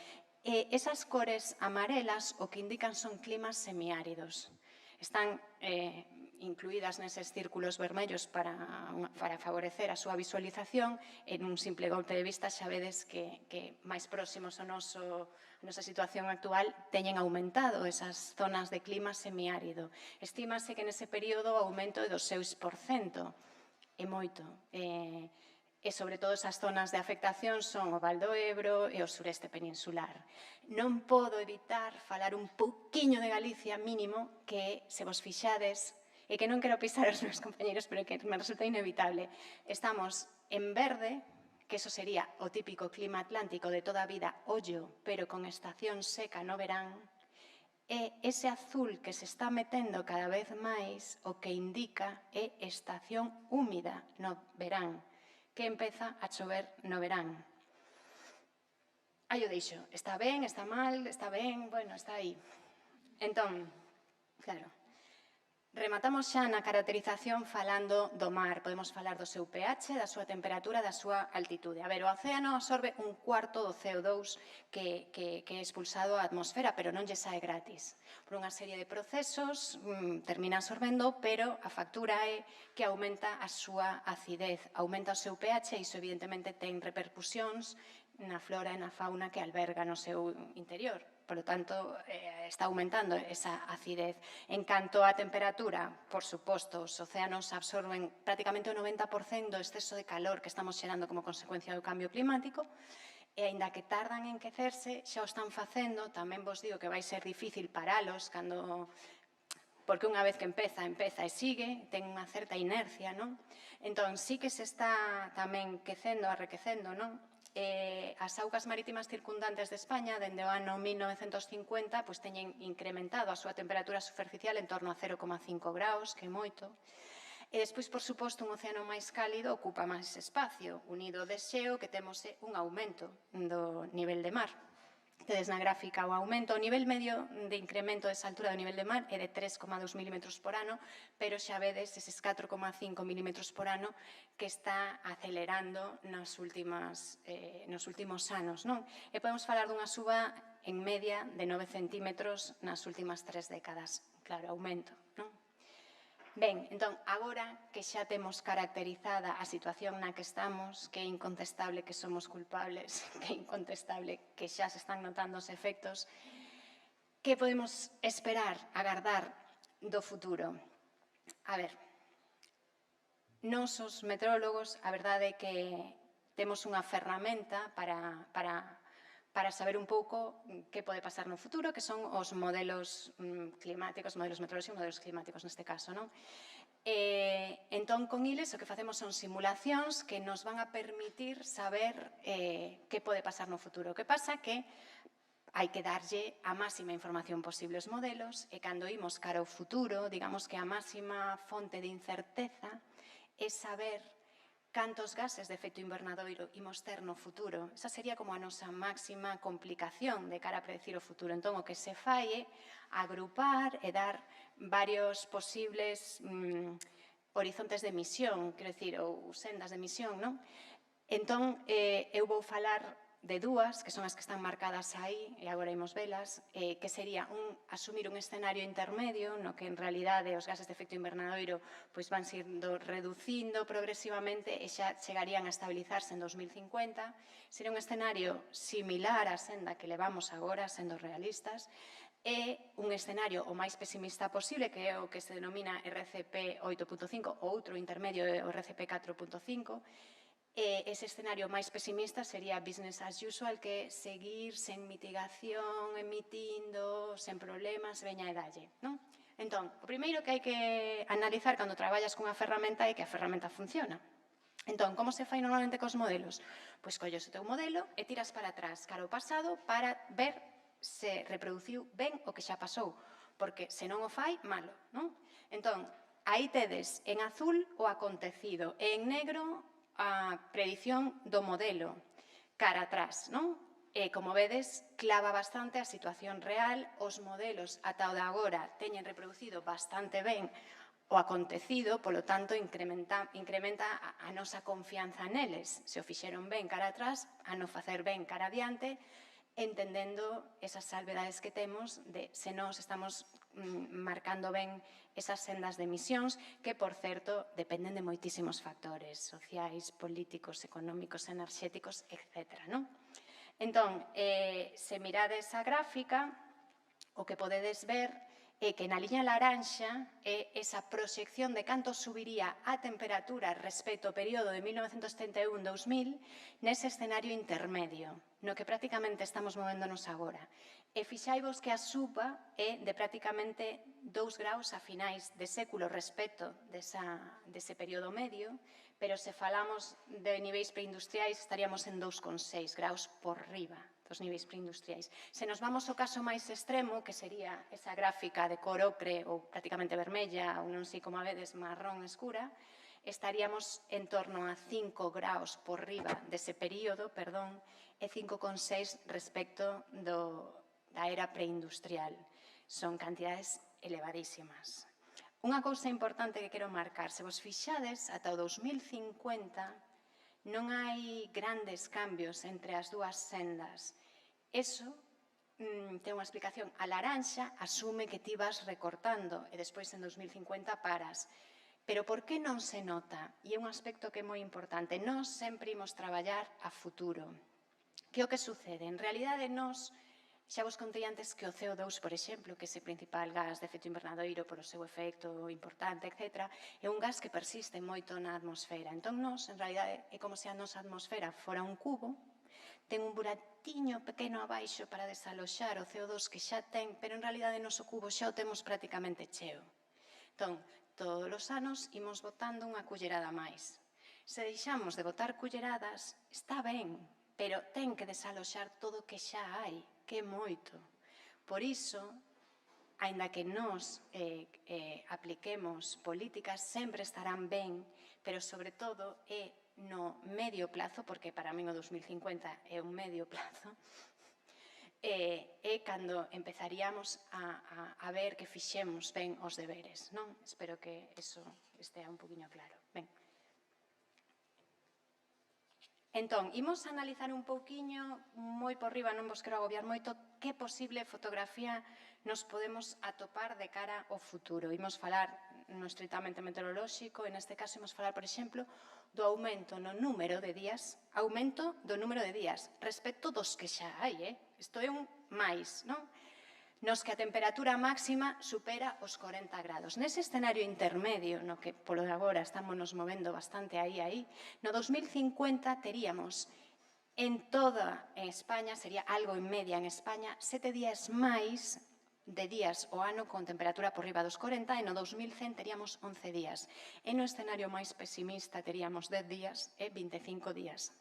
[SPEAKER 2] E esas cores amarelas o que indican son climas semiáridos. Están incluídas neses círculos vermellos para favorecer a súa visualización. En un simple golpe de vista xa vedes que máis próximos a nosa situación actual teñen aumentado esas zonas de clima semiárido. Estímase que nese período o aumento é do 6%. É moito. E, sobre todo, esas zonas de afectación son o Val do Ebro e o sureste peninsular. Non podo evitar falar un pouquiño de Galicia mínimo, que se vos fixades, e que non quero pisar os meus compañeros, pero que me resulta inevitable. Estamos en verde, que eso sería o típico clima atlántico de toda a vida, ollo, pero con estación seca no verán, e ese azul que se está metendo cada vez máis, o que indica é estación húmida no verán, que empeza a chover no verán. Aí o deixo. Está ben, está mal, está ben, bueno, está aí. Entón, claro, rematamos xa na caracterización falando do mar. Podemos falar do seu pH, da súa temperatura, da súa altitude. A ver, o océano absorbe 1/4 do CO2 que é expulsado á atmosfera, pero non lle sae gratis. Por unha serie de procesos termina absorbendo, pero a factura é que aumenta a súa acidez, aumenta o seu pH e iso evidentemente ten repercusións na flora e na fauna que alberga no seu interior. Por lo tanto, está aumentando esa acidez. En canto á temperatura, por suposto, os océanos absorben prácticamente o 90% do exceso de calor que estamos xerando como consecuencia do cambio climático, e aínda que tardan en quecerse, xa o están facendo. Tamén vos digo que vai ser difícil paralos porque unha vez que empeza e sigue, ten unha certa inercia, non? Entón, sí que se está tamén quecendo, arrequecendo, non? As augas marítimas circundantes de España, dende o ano 1950, teñen incrementado a súa temperatura superficial en torno a 0,5 graus, que é moito. E despois, por suposto, un océano máis cálido ocupa máis espacio. Unido de xeo, que temos un aumento do nivel de mar. Tedes na gráfica o aumento, o nivel medio de incremento desa altura do nivel de mar é de 3,2 milímetros por ano, pero xa vedes eses 4,5 milímetros por ano que está acelerando nos últimos anos, non? E podemos falar dunha suba en media de 9 centímetros nas últimas 3 décadas. Claro, aumento, non? Ben, entón, agora que xa temos caracterizada a situación na que estamos, que é incontestable que somos culpables, que é incontestable que xa se están notando os efectos, que podemos esperar, agardar do futuro? A ver, nós os meteorólogos, a verdade é que temos unha ferramenta para saber un pouco que pode pasar no futuro, que son os modelos climáticos, modelos meteorolóxicos e modelos climáticos neste caso, non? Entón, con iles, o que facemos son simulacións que nos van a permitir saber que pode pasar no futuro. O que pasa que hai que darlle a máxima información posible aos modelos, e cando imos cara ao futuro, digamos que a máxima fonte de incerteza é saber cantos gases de efecto invernadoiro imos ter no futuro. Esa sería como a nosa máxima complicación de cara a predecir o futuro. Entón, o que se fai é agrupar e dar varios posibles horizontes de emisión, quero dicir, ou sendas de emisión, non? Entón, eu vou falar de dúas, que son as que están marcadas aí, e agora imos velas, que sería asumir un escenario intermedio no que en realidade os gases de efecto invernadoiro van sendo reducindo progresivamente e xa chegarían a estabilizarse en 2050. Sería un escenario similar á senda que levamos agora, sendo realistas, e un escenario o máis pesimista posible, que é o que se denomina RCP 8.5, ou outro intermedio é o RCP 4.5, ese escenario máis pesimista sería business as usual, que é seguir sen mitigación, emitindo, sen problemas, veña e dalle, non? Entón, o primeiro que hai que analizar cando traballas cunha ferramenta é que a ferramenta funciona. Entón, como se fai normalmente cos modelos? Pois colles o teu modelo e tiras para atrás, cara ao pasado, para ver se reproduciu ben o que xa pasou, porque se non o fai, malo, non? Entón, aí tedes en azul o acontecido e en negro a predición do modelo cara atrás, non? E, como vedes, clava bastante a situación real. Os modelos ata o de agora teñen reproducido bastante ben o acontecido, polo tanto, incrementa a nosa confianza neles. Se o fixeron ben cara atrás, a non facer ben cara adiante, entendendo esas salvedades que temos de se nós estamos marcando ben esas sendas de emisións que, por certo, dependen de moitísimos factores sociais, políticos, económicos, enerxéticos, etc. Entón, se mirades a gráfica, o que podedes ver é que na liña laranxa é esa proxección de canto subiría a temperatura respecto ao período de 1971-2000 nese escenario intermedio, no que prácticamente estamos movéndonos agora. E fixaivos que a suba é de prácticamente 2 graus a finais de século respecto dese período medio, pero se falamos de niveis preindustriais estaríamos en 2,6 graus por riba dos niveis preindustriais. Se nos vamos ao caso máis extremo, que sería esa gráfica de cor ocre ou prácticamente vermella, ou non sei como a vedes, marrón escura, estaríamos en torno a 5 graus por riba dese período, e 5,6 respecto da era preindustrial. Son cantidades elevadísimas. Unha cousa importante que quero marcar, se vos fixades, ata o 2050 non hai grandes cambios entre as dúas sendas. Eso ten unha explicación. A laranxa asume que ti vas recortando e despois en 2050 paras. Pero por que non se nota? E é un aspecto que é moi importante. Nós sempre imos traballar a futuro. Que é o que sucede? En realidade, nós, xa vos contei antes que o CO2, por exemplo, que é ese principal gas de efecto invernadoiro por o seu efecto importante, etc., é un gas que persiste moito na atmosfera. Entón, nós, en realidade, é como se a nosa atmosfera fora un cubo, ten un buratiño pequeno abaixo para desaloxar o CO2 que xa ten, pero en realidade o noso cubo xa o temos prácticamente cheo. Entón, todos os anos imos botando unha cullerada máis. Se deixamos de botar culleradas, está ben, pero ten que desaloxar todo o que xa hai, que é moito. Por iso, aínda que nós apliquemos políticas, sempre estarán ben, pero sobre todo é no medio plazo, porque para min o 2050 é un medio plazo, é cando empezaríamos a ver que fixemos ben os deberes, non? Espero que eso estea un poquinho claro. Ben. Entón, imos analizar un pouquiño, moi por riba, non vos quero agobiar moito, que posible fotografía nos podemos atopar de cara ao futuro. Imos falar no estritamente meteorolóxico, e neste caso imos falar, por exemplo, do aumento no número de días, respecto dos que xa hai, Isto é un máis, non? Nos que a temperatura máxima supera os 40 grados. Nese escenario intermedio, no que polo de agora estamos nos movendo bastante aí, no 2050 teríamos en toda España, sería algo en media en España, 7 días máis de días o ano con temperatura por riba dos 40 e no 2100 teríamos 11 días. E no escenario máis pesimista teríamos 10 días e 25 días.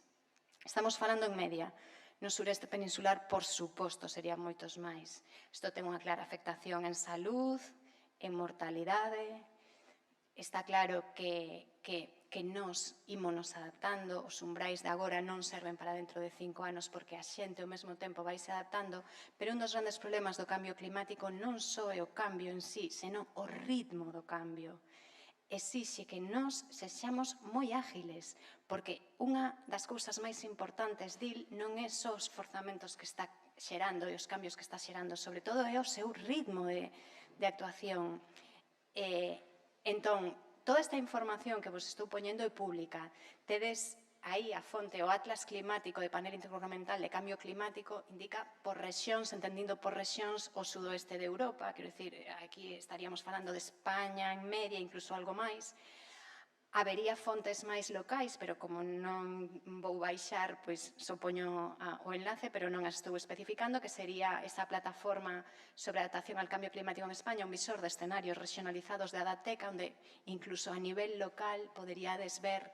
[SPEAKER 2] Estamos falando en media. No sureste peninsular, por suposto, serían moitos máis. Isto ten unha clara afectación en salud, en mortalidade. Está claro que que nos ímonos adaptando, os umbrais de agora non serven para dentro de 5 anos porque a xente ao mesmo tempo vai se adaptando, pero un dos grandes problemas do cambio climático non só é o cambio en sí, senón o ritmo do cambio. Exixe que nós sexamos moi ágiles, porque unha das cousas máis importantes dil non é só os forzamentos que está xerando e os cambios que está xerando, sobre todo é o seu ritmo de actuación. Entón, toda esta información que vos estou poñendo é pública. Tedes aí a fonte, o Atlas Climático de Panel Intergubernamental de Cambio Climático, indica por rexións, entendindo por rexións o sudoeste de Europa, quero dicir, aquí estaríamos falando de España en media, incluso algo máis. Habería fontes máis locais, pero como non vou baixar, pois só poño o enlace, pero non as estou especificando, que sería esa plataforma sobre adaptación ao cambio climático en España, un visor de escenarios regionalizados de Adateca, onde incluso a nivel local poderíades ver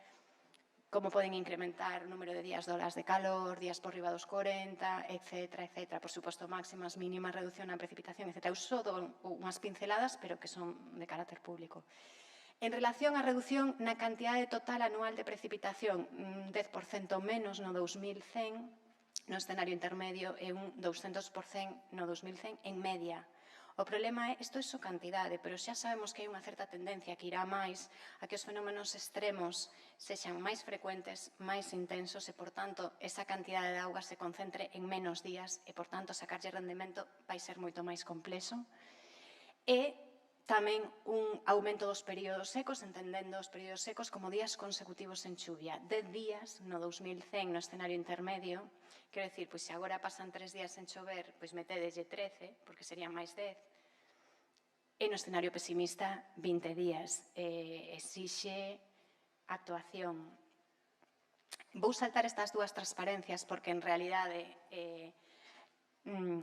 [SPEAKER 2] como poden incrementar o número de días de olas de calor, días por riba dos 40, etc. Por suposto, máximas, mínimas, reducción na precipitación, etc. Eu só dou unhas pinceladas, pero que son de carácter público. En relación á reducción na cantidade total anual de precipitación, un 10% menos no 2100, no escenario intermedio, e un 200% no 2100 en media. O problema é, isto é só cantidade, pero xa sabemos que hai unha certa tendencia que irá máis a que os fenómenos extremos sexan máis frecuentes, máis intensos e, por tanto, esa cantidade de auga se concentre en menos días e, por tanto, sacarlle rendemento vai ser moito máis complexo. E tamén un aumento dos períodos secos, entendendo os períodos secos como días consecutivos en chuvia. 10 días no 2100 no escenario intermedio, quero dicir, pois se agora pasan 3 días en chover, pois metedeslle 13, porque serían máis 10. E no escenario pesimista, 20 días. Exixe actuación. Vou saltar estas dúas transparencias porque, en realidade,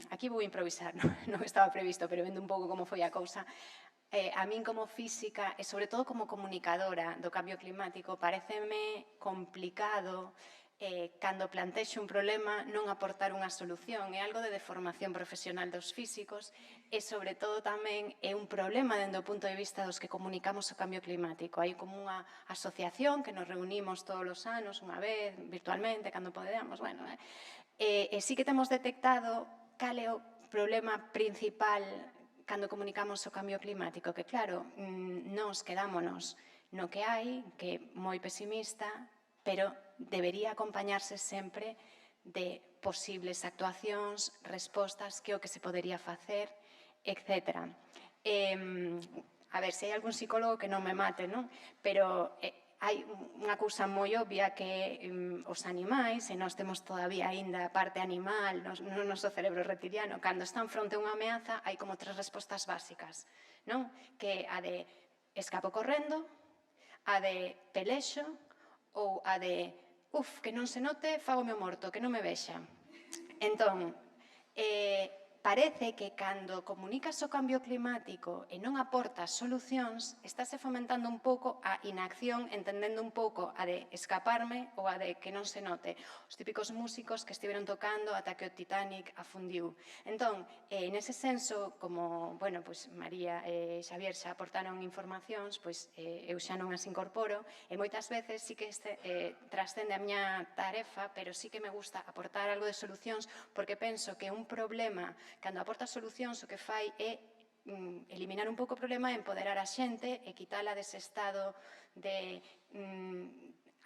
[SPEAKER 2] aquí vou improvisar, non estaba previsto, pero vendo un pouco como foi a cousa. A min como física e sobre todo como comunicadora do cambio climático pareceme complicado cando plantexo un problema non aportar unha solución. É algo de deformación profesional dos físicos e sobre todo tamén é un problema dende o punto de vista dos que comunicamos o cambio climático. Hai como unha asociación que nos reunimos todos os anos, unha vez, virtualmente, cando podemos, bueno, e sí que temos detectado cal é o problema principal cando comunicamos o cambio climático, que claro, nos quedámonos no que hai, que é moi pesimista, pero debería acompañarse sempre de posibles actuacións, respostas, que é o que se podería facer, etc. A ver, se hai algún psicólogo que non me mate, non? Pero hai unha cousa moi obvia que os animais, e nós temos todavía aínda a parte animal no noso cerebro reptiliano, cando están fronte a unha ameaza, hai como 3 respostas básicas, non? Que a de escapo correndo, a de pelexo ou a de que non se note, fágome o morto, que non me vexa. Entón, parece que cando comunicas o cambio climático e non aportas solucións, estáse fomentando un pouco a inacción, entendendo un pouco a de escaparme ou a de que non se note. Os típicos músicos que estiveron tocando ata que o Titanic afundiu. Entón, nese senso, como, bueno, pois María e Xavier xa aportaron informacións, pois eu xa non as incorporo, e moitas veces sí que trascende a miña tarefa, pero sí que me gusta aportar algo de solucións, porque penso que un problema, cando aporta solucións, o que fai é eliminar un pouco o problema e empoderar a xente e quitala dese estado de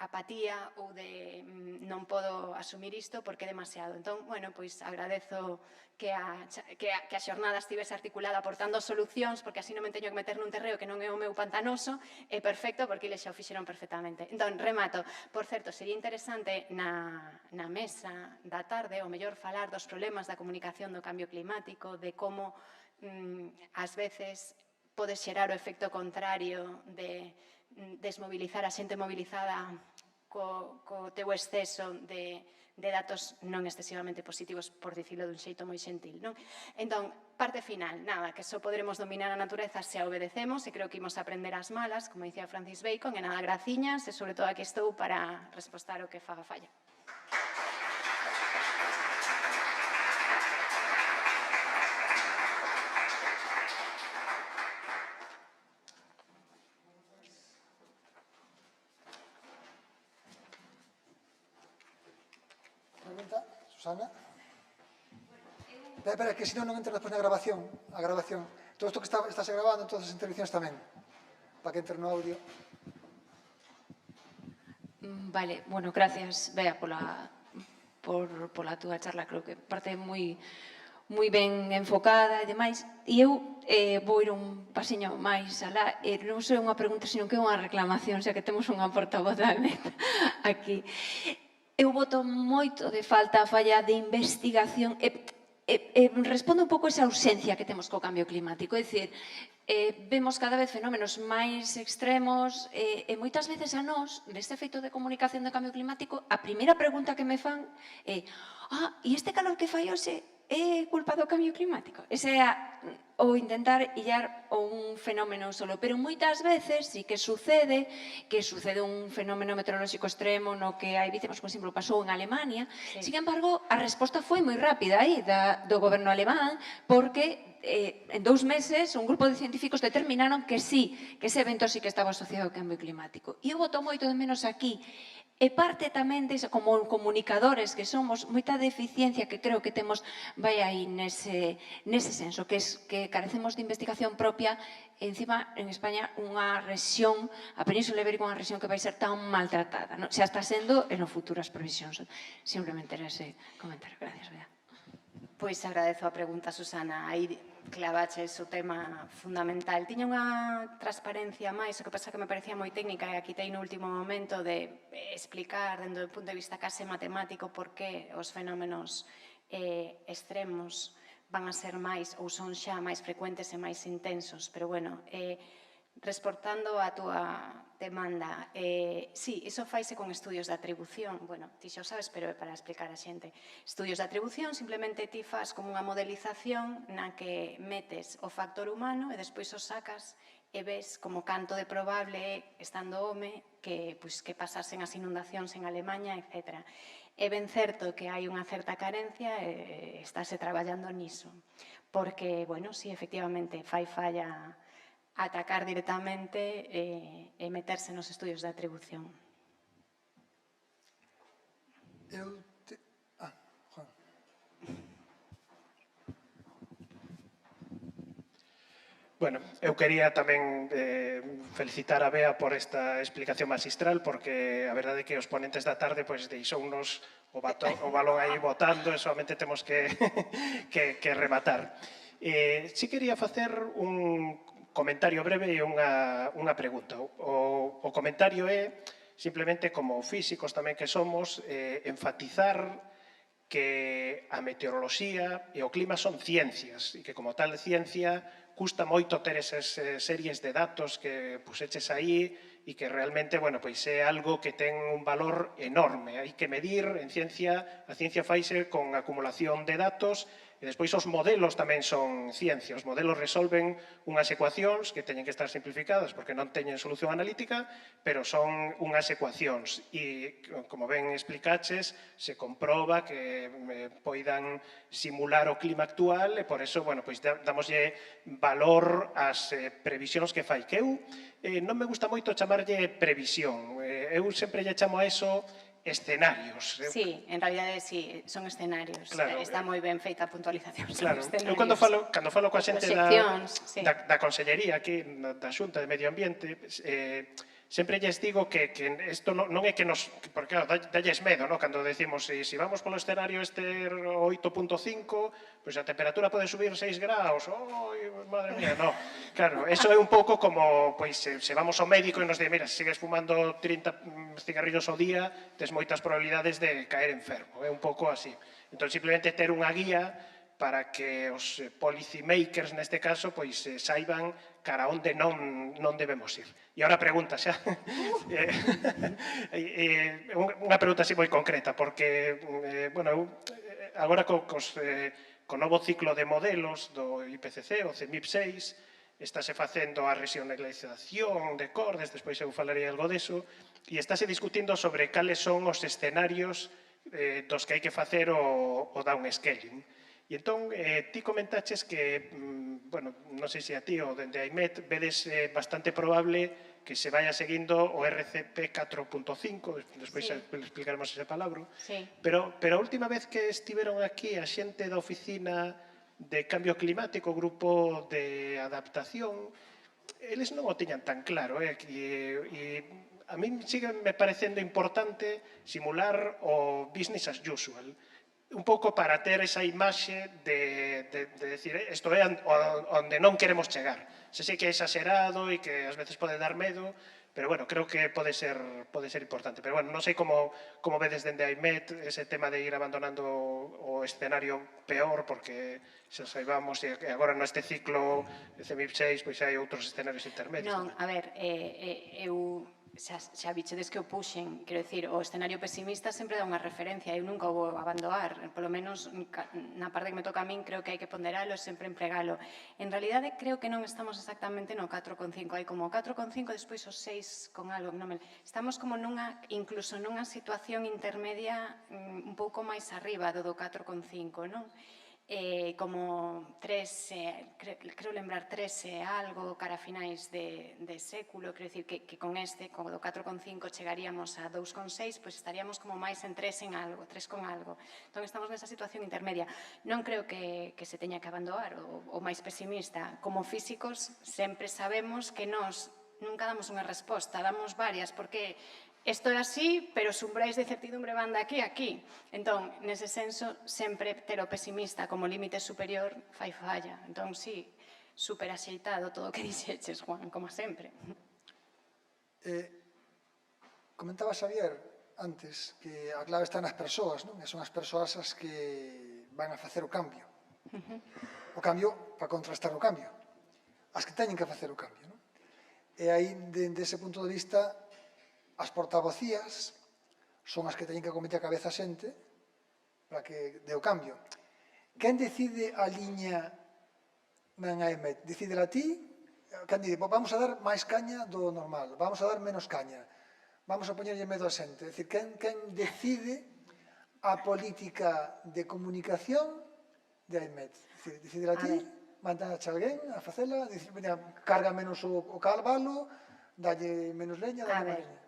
[SPEAKER 2] apatía ou de non podo asumir isto porque é demasiado. Entón, bueno, pois agradezo que a xornada estivese articulada aportando solucións, porque así non me teño que meter nun terreo que non é o meu pantanoso, é perfecto porque eles xa o fixeron perfectamente. Entón, remato. Por certo, sería interesante na mesa da tarde, o mellor falar dos problemas da comunicación do cambio climático, de como ás veces pode xerar o efecto contrario de desmobilizar a xente mobilizada co teu exceso de datos non excesivamente positivos, por dicilo dun xeito moi xentil, non? Entón, parte final, nada, que só poderemos dominar a natureza se a obedecemos, e creo que imos aprender as malas, como dicía Francis Bacon, e nada, graciñas, e sobre todo aquí estou para respostar o que faga falla.
[SPEAKER 1] Susana? Espera, que si non entra despois na grabación. Todo isto que estás grabando, todas as intervencións tamén, para que entre no audio.
[SPEAKER 3] Vale, bueno, gracias, Bea, pola túa charla. Creo que parte moi ben enfocada e demais. E eu vou ir un pasiño máis alá. Non sei unha pregunta, senón que é unha reclamación, xa que temos unha portavoz da AMET aquí. Eu boto moito de falta a falla de investigación responde un pouco esa ausencia que temos co cambio climático. É dicir, vemos cada vez fenómenos máis extremos e moitas veces a nós, neste feito de comunicación do cambio climático, a primeira pregunta que me fan é e este calor que fai hoxe é culpa do cambio climático? Ese é o intentar illar un fenómeno solo. Pero moitas veces sí que sucede un fenómeno meteorolóxico extremo no que hai veces, por exemplo, pasou en Alemania. Sin embargo, a resposta foi moi rápida aí do goberno alemán, porque en 2 meses un grupo de científicos determinaron que sí, que ese evento sí que estaba asociado ao cambio climático. E eu boto moito de menos aquí. E parte tamén de, como comunicadores que somos, moita deficiencia que creo que temos vai aí nese senso, que carecemos de investigación propia. E encima, en España, unha rexión, a Península Ibérica, unha rexión que vai ser tan maltratada. Xa está sendo e no futuro as previsións. Simplemente era ese comentario. Gracias, Bea.
[SPEAKER 2] Pois agradezo a pregunta, Susana. Aí clavaches o tema fundamental. Tiña unha transparencia máis, o que pasa que me parecía moi técnica e aquí no último momento de explicar, dentro do punto de vista case matemático, por que os fenómenos extremos van a ser máis ou son xa máis frecuentes e máis intensos. Pero, bueno, respondendo a túa demanda, sí, iso faise con estudios de atribución. Bueno, ti xa o sabes, pero é para explicar a xente. Estudios de atribución, simplemente ti fas como unha modelización na que metes o factor humano e despois o sacas e ves como canto de probable estando home que pasasen as inundacións en Alemanha, etc. É ben certo que hai unha certa carencia e estáse traballando niso. Porque, bueno, sí, efectivamente, fai falla atacar directamente e meterse nos estudios de atribución.
[SPEAKER 1] Juan.
[SPEAKER 4] Bueno, eu quería tamén felicitar a Bea por esta explicación magistral, porque a verdade é que os ponentes da tarde deixounos o balón aí botando e solamente temos que rematar. Si quería facer un comentario breve e unha pregunta. O comentario é, simplemente como físicos tamén que somos, enfatizar que a meteoroloxía e o clima son ciencias e que como tal ciencia custa moito ter esas series de datos que puseches aí e que realmente, bueno, pois é algo que ten un valor enorme. Hai que medir en ciencia, a ciencia faise con acumulación de datos. E despois os modelos tamén son ciencia. Os modelos resolven unhas ecuacións que teñen que estar simplificadas porque non teñen solución analítica, pero son unhas ecuacións. E, como ben explicaches, se comproba que poidan simular o clima actual e por eso, bueno, pois damoslle valor ás previsións que fai. Que eu non me gusta moito chamarlle previsión. Eu sempre lle chamo a eso escenarios.
[SPEAKER 2] Sí, en realidade sí, son escenarios. Está moi ben feita a puntualización.
[SPEAKER 4] Claro, eu cando falo coa xente da Consellería aquí, da Xunta de Medio Ambiente, sempre lles digo que isto non é que nos... Porque, claro, dalles medo, cando decimos, se vamos polo escenario este 8.5, pois a temperatura pode subir 6 graus. Madre mía, non. Claro, eso é un pouco como, pois, se vamos ao médico e nos di, mira, se sigues fumando 30 cigarrillos ao día, tes moitas probabilidades de caer enfermo. É un pouco así. Entón, simplemente ter unha guía para que os policy makers, neste caso, pois saiban cara onde non debemos ir. E agora pregunta xa. Unha pregunta así moi concreta, porque, bueno, agora co novo ciclo de modelos do IPCC, o CEMIP6, estáse facendo a regionalización de cordes, despois eu falarei algo deso, e estáse discutindo sobre cales son os escenarios dos que hai que facer o downscaling. E entón, ti comentaches que, bueno, non sei se a ti ou dende a IMET, vedes bastante probable que se vaya seguindo o RCP 4.5, despois explicaremos ese palabra, pero a última vez que estiveron aquí a xente da oficina de cambio climático, o grupo de adaptación, eles non o tiñan tan claro, e a mí sigue me parecendo importante simular o business as usual, un pouco para ter esa imaxe de decir, isto é onde non queremos chegar. Se sei que é exagerado e que ás veces pode dar medo, pero bueno, creo que pode ser importante. Pero bueno, non sei como vedes dende a IMET ese tema de ir abandonando o escenario peor, porque xa saibamos que agora neste ciclo CMIP6 pois hai outros escenarios intermedios.
[SPEAKER 2] Non, a ver, eu xa bichedes que o puxen, quero dicir, o escenario pesimista sempre dá unha referencia, eu nunca o vou abandonar, polo menos na parte que me toca a min creo que hai que ponderalo e sempre empregalo. En realidade creo que non estamos exactamente no 4,5, hai como 4,5 despois o 6 con algo, estamos como incluso nunha situación intermedia un pouco máis arriba do 4,5, non? Como 3, creo lembrar 3 algo cara a finais de século, quero dicir que con con o 4,5 chegaríamos a 2,6, pois estaríamos como máis en 3 en algo, 3 con algo. Entón estamos nesa situación intermedia. Non creo que se teña que abandonar o máis pesimista. Como físicos sempre sabemos que nós nunca damos unha resposta, damos varias, porque isto é así, pero os umbrais de incertidumbre van de aquí a aquí. Entón, nese senso, sempre ter o pesimista como límite superior fai falla. Entón, sí, super axeitado todo o que dixeches, Juan, como sempre.
[SPEAKER 1] Comentaba Xavier antes que a clave está nas persoas, non? E son as persoas as que van a facer o cambio. O cambio para contrastar o cambio. As que teñen que facer o cambio, non? E aí, dende ese punto de vista, as portavocías son as que teñen que cometer a cabeza a xente para que dé o cambio. Quen decide a liña na AEMET? Decide a ti? Quen dice, vamos a dar máis caña do normal, vamos a dar menos caña, vamos a poñerlle medo a xente. É dicir, quen decide a política de comunicación de AEMET? Decide a ti? Manda a alguén a facela? Carga menos o cavalo, dalle menos leña, dalle máis leña.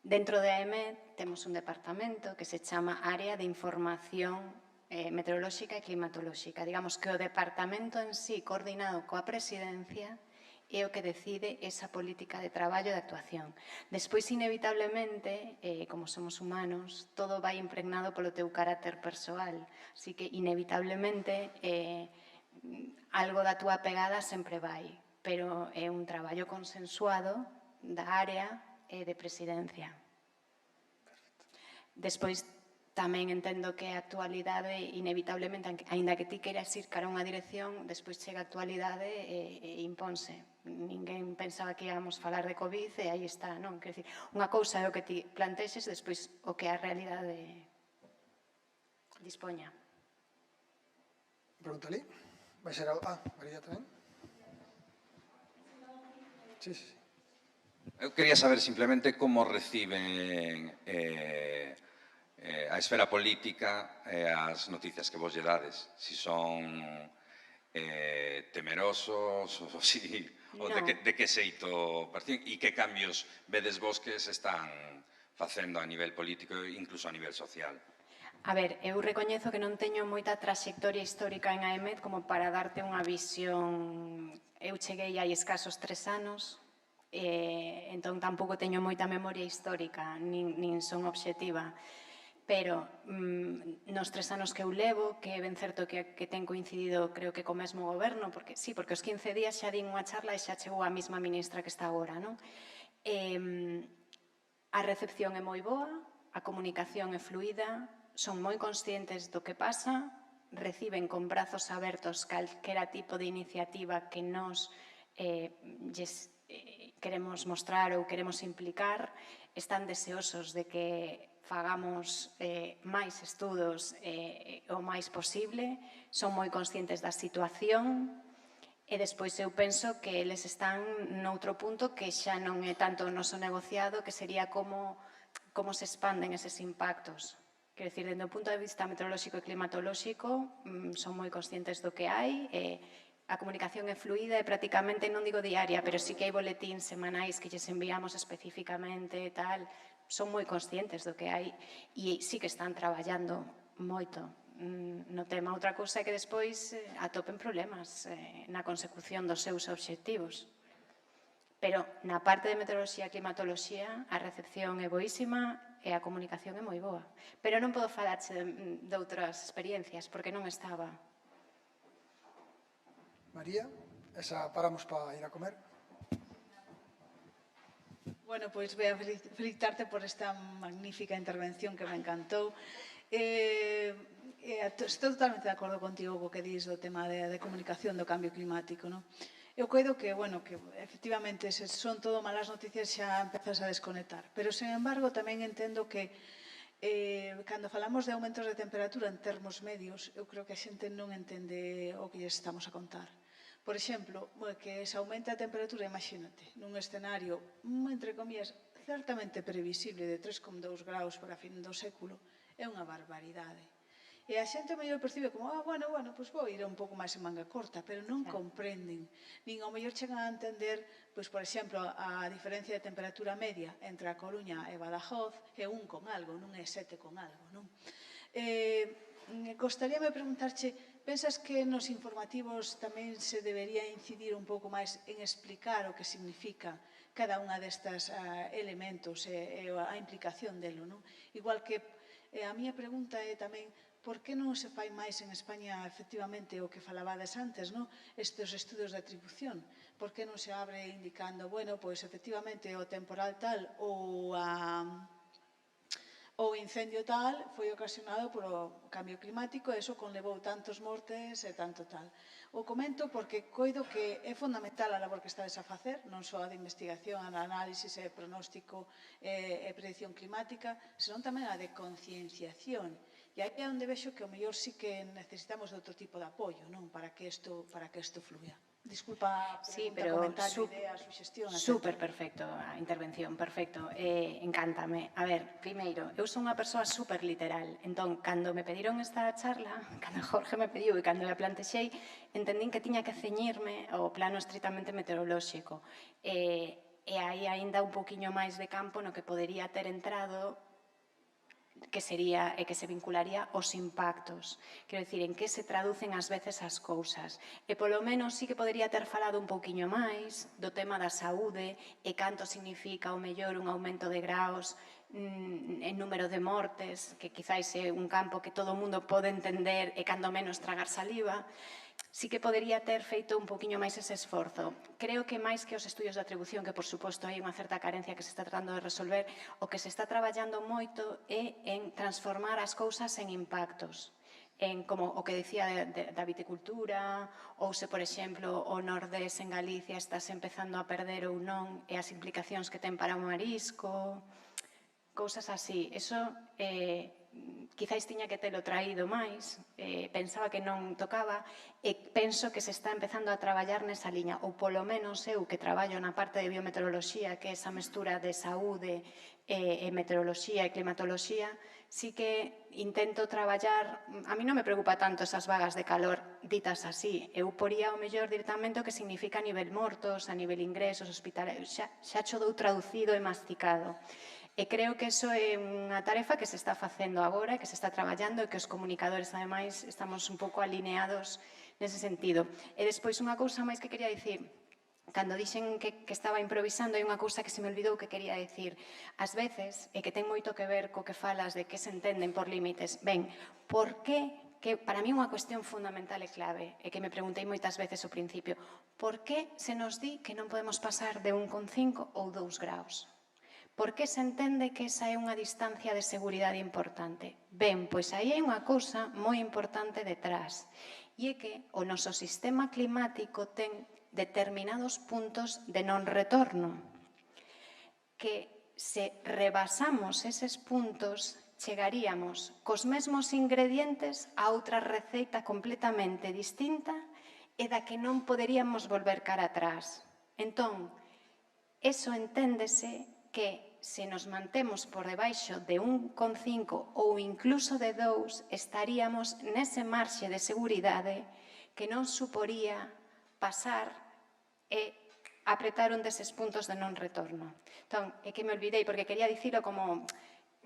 [SPEAKER 2] Dentro de AEMET temos un departamento que se chama Área de Información Meteorolóxica e Climatolóxica. Digamos que o departamento en sí, coordinado coa presidencia, é o que decide esa política de traballo e de actuación. Despois, inevitablemente, como somos humanos, todo vai impregnado polo teu carácter persoal. Así que, inevitablemente, algo da túa pegada sempre vai, pero é un traballo consensuado da área de presidencia. Despois, tamén entendo que a actualidade, inevitablemente, aínda que ti queiras ir cara a unha dirección, despois chega a actualidade e imponse. Ninguén pensaba que íamos falar de COVID e aí está, non? Quer dicir, unha cousa é o que ti plantexes, despois o que a realidade dispoña.
[SPEAKER 1] Pregunta ali. Vai ser a... María tamén. Sí.
[SPEAKER 5] Eu quería saber simplemente como reciben a esfera política as noticias que vos lle dades. Si son temerosos ou de que xeito e que cambios vedes vos que se están facendo a nivel político e incluso a nivel social.
[SPEAKER 2] A ver, eu recoñezo que non teño moita traxectoria histórica en AEMET como para darte unha visión. Eu cheguei hai escasos 3 anos, entón tampouco teño moita memoria histórica, nin son obxectiva. Pero nos 3 anos que eu levo, que é ben certo que ten coincidido, creo que co mesmo goberno, porque sí, porque os 15 días xa din unha charla e xa chegou a mesma ministra que está agora, non? A recepción é moi boa, a comunicación é fluida, son moi conscientes do que pasa, reciben con brazos abertos calquera tipo de iniciativa que nos queremos mostrar ou queremos implicar, están deseosos de que fagamos máis estudos o máis posible, son moi conscientes da situación e despois eu penso que eles están noutro punto que xa non é tanto o noso negociado, que sería como se expanden eses impactos. Quero dicir, dende o punto de vista meteorolóxico e climatolóxico, son moi conscientes do que hai e A comunicación é fluida e prácticamente, non digo diaria, pero sí que hai boletíns semanais que lles enviamos especificamente e tal. Son moi conscientes do que hai e sí que están traballando moito no tema. Outra cousa é que despois atopen problemas na consecución dos seus obxectivos. Pero na parte de meteoroloxía e climatoloxía a recepción é boísima e a comunicación é moi boa. Pero non podo falarche de outras experiencias porque non estaba.
[SPEAKER 1] María, esa paramos para ir a comer.
[SPEAKER 6] Bueno, pois voy a felicitarte por esta magnífica intervención que me encantou. Estou totalmente de acordo contigo co que dis do tema de comunicación do cambio climático, non? Eu coido que, bueno, que efectivamente se son todo malas noticias xa empezas a desconectar. Pero, sen embargo, tamén entendo que cando falamos de aumentos de temperatura en termos medios, eu creo que a xente non entende o que lles estamos a contar. Por exemplo, que se aumenta a temperatura, imagínate, nun escenario, entre comillas, certamente previsible de 3,2 graus para a fin do século, é unha barbaridade. E a xente mellor percibe como, bueno, pois vou ir un pouco máis en manga corta, pero non comprenden, nin ao mellor chegan a entender, pois, por exemplo, a diferencia de temperatura media entre a Coruña e Badajoz é 1 con algo, non é 7 con algo, non? Gostaríame preguntarche, pensas que nos informativos tamén se debería incidir un pouco máis en explicar o que significa cada unha destas elementos e a implicación delo, non? Igual que a miña pregunta é tamén por que non se fai máis en España efectivamente o que falabades antes, non? Estes estudos de atribución. Por que non se abre indicando, bueno, pois efectivamente o temporal tal ou o incendio tal foi ocasionado polo cambio climático e iso conlevou tantos mortes e tanto tal. O comento porque coido que é fundamental a labor que estades a facer, non só a de investigación, a de análisis e pronóstico e predicción climática, senón tamén a de concienciación. E aí é onde vexo que o mellor sí que necesitamos de outro tipo de apoio, non? Para que isto fluya. Disculpa, pregunta, comentario, idea, suxestión, etc.
[SPEAKER 2] Super perfecto a intervención, perfecto. Encántame. A ver, primeiro, eu son unha persoa super literal. Entón, cando me pediron esta charla, cando Jorge me pediu e cando a plantexei, entendín que tiña que ceñirme ao plano estritamente meteorolóxico. E aí aínda un poquinho máis de campo no que podería ter entrado que sería e que se vincularía aos impactos. Quero dicir, en que se traducen ás veces as cousas. E polo menos sí que podería ter falado un pouquiño máis do tema da saúde e canto significa o mellor un aumento de graus en número de mortes, que quizáis é un campo que todo o mundo pode entender e cando menos tragar saliva. Sí que podería ter feito un poquinho máis ese esforzo. Creo que máis que os estudios de atribución, que por suposto hai unha certa carencia que se está tratando de resolver, o que se está traballando moito é en transformar as cousas en impactos. En como o que decía da viticultura, ou se, por exemplo, o Nordés en Galicia estás empezando a perder ou non, e as implicacións que ten para o marisco, cousas así. Eso quizáis tiña que telo traído máis, pensaba que non tocaba e penso que se está empezando a traballar nesa liña, ou polo menos eu que traballo na parte de biometeoroloxía, que é esa mestura de saúde e meteoroloxía e climatoloxía, sí que intento traballar, a mí non me preocupa tanto esas vagas de calor ditas así, eu poría o mellor directamente o que significa a nivel mortos, a nivel ingresos, hospitales, xa cho dou traducido e masticado. E creo que iso é unha tarefa que se está facendo agora, que se está traballando e que os comunicadores, ademais, estamos un pouco alineados nese sentido. E despois unha cousa máis que quería dicir, cando dixen que estaba improvisando, hai unha cousa que se me olvidou que quería dicir. Ás veces, e que ten moito que ver co que falas de que se entenden por límites, ben, por que para mí unha cuestión fundamental e clave, e que me preguntei moitas veces ao principio, por que se nos di que non podemos pasar de 1,5 ou 2 graus? Por que se entende que esa é unha distancia de seguridade importante? Ben, pois aí hai unha cousa moi importante detrás, e é que o noso sistema climático ten determinados puntos de non retorno, que se rebasamos eses puntos chegaríamos cos mesmos ingredientes a outra receita completamente distinta e da que non poderíamos volver cara atrás. Entón, eso enténdese que se nos mantemos por debaixo de 1,5 ou incluso de 2, estaríamos nese marxe de seguridade que non suporía pasar e apretar un deses puntos de non retorno. Entón, é que me olvidei, porque quería dicilo como...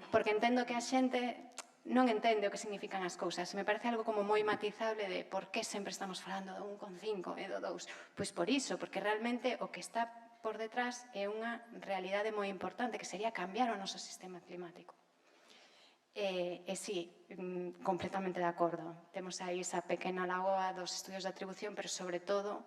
[SPEAKER 2] Porque entendo que a xente non entende o que significan as cousas. Me parece algo como moi matizable de por que sempre estamos falando do 1,5 e do 2. Pois por iso, porque realmente o que está por detrás é unha realidade moi importante, que sería cambiar o noso sistema climático. E sí, completamente de acordo. Temos aí esa pequena lagoa dos estudios de atribución, pero sobre todo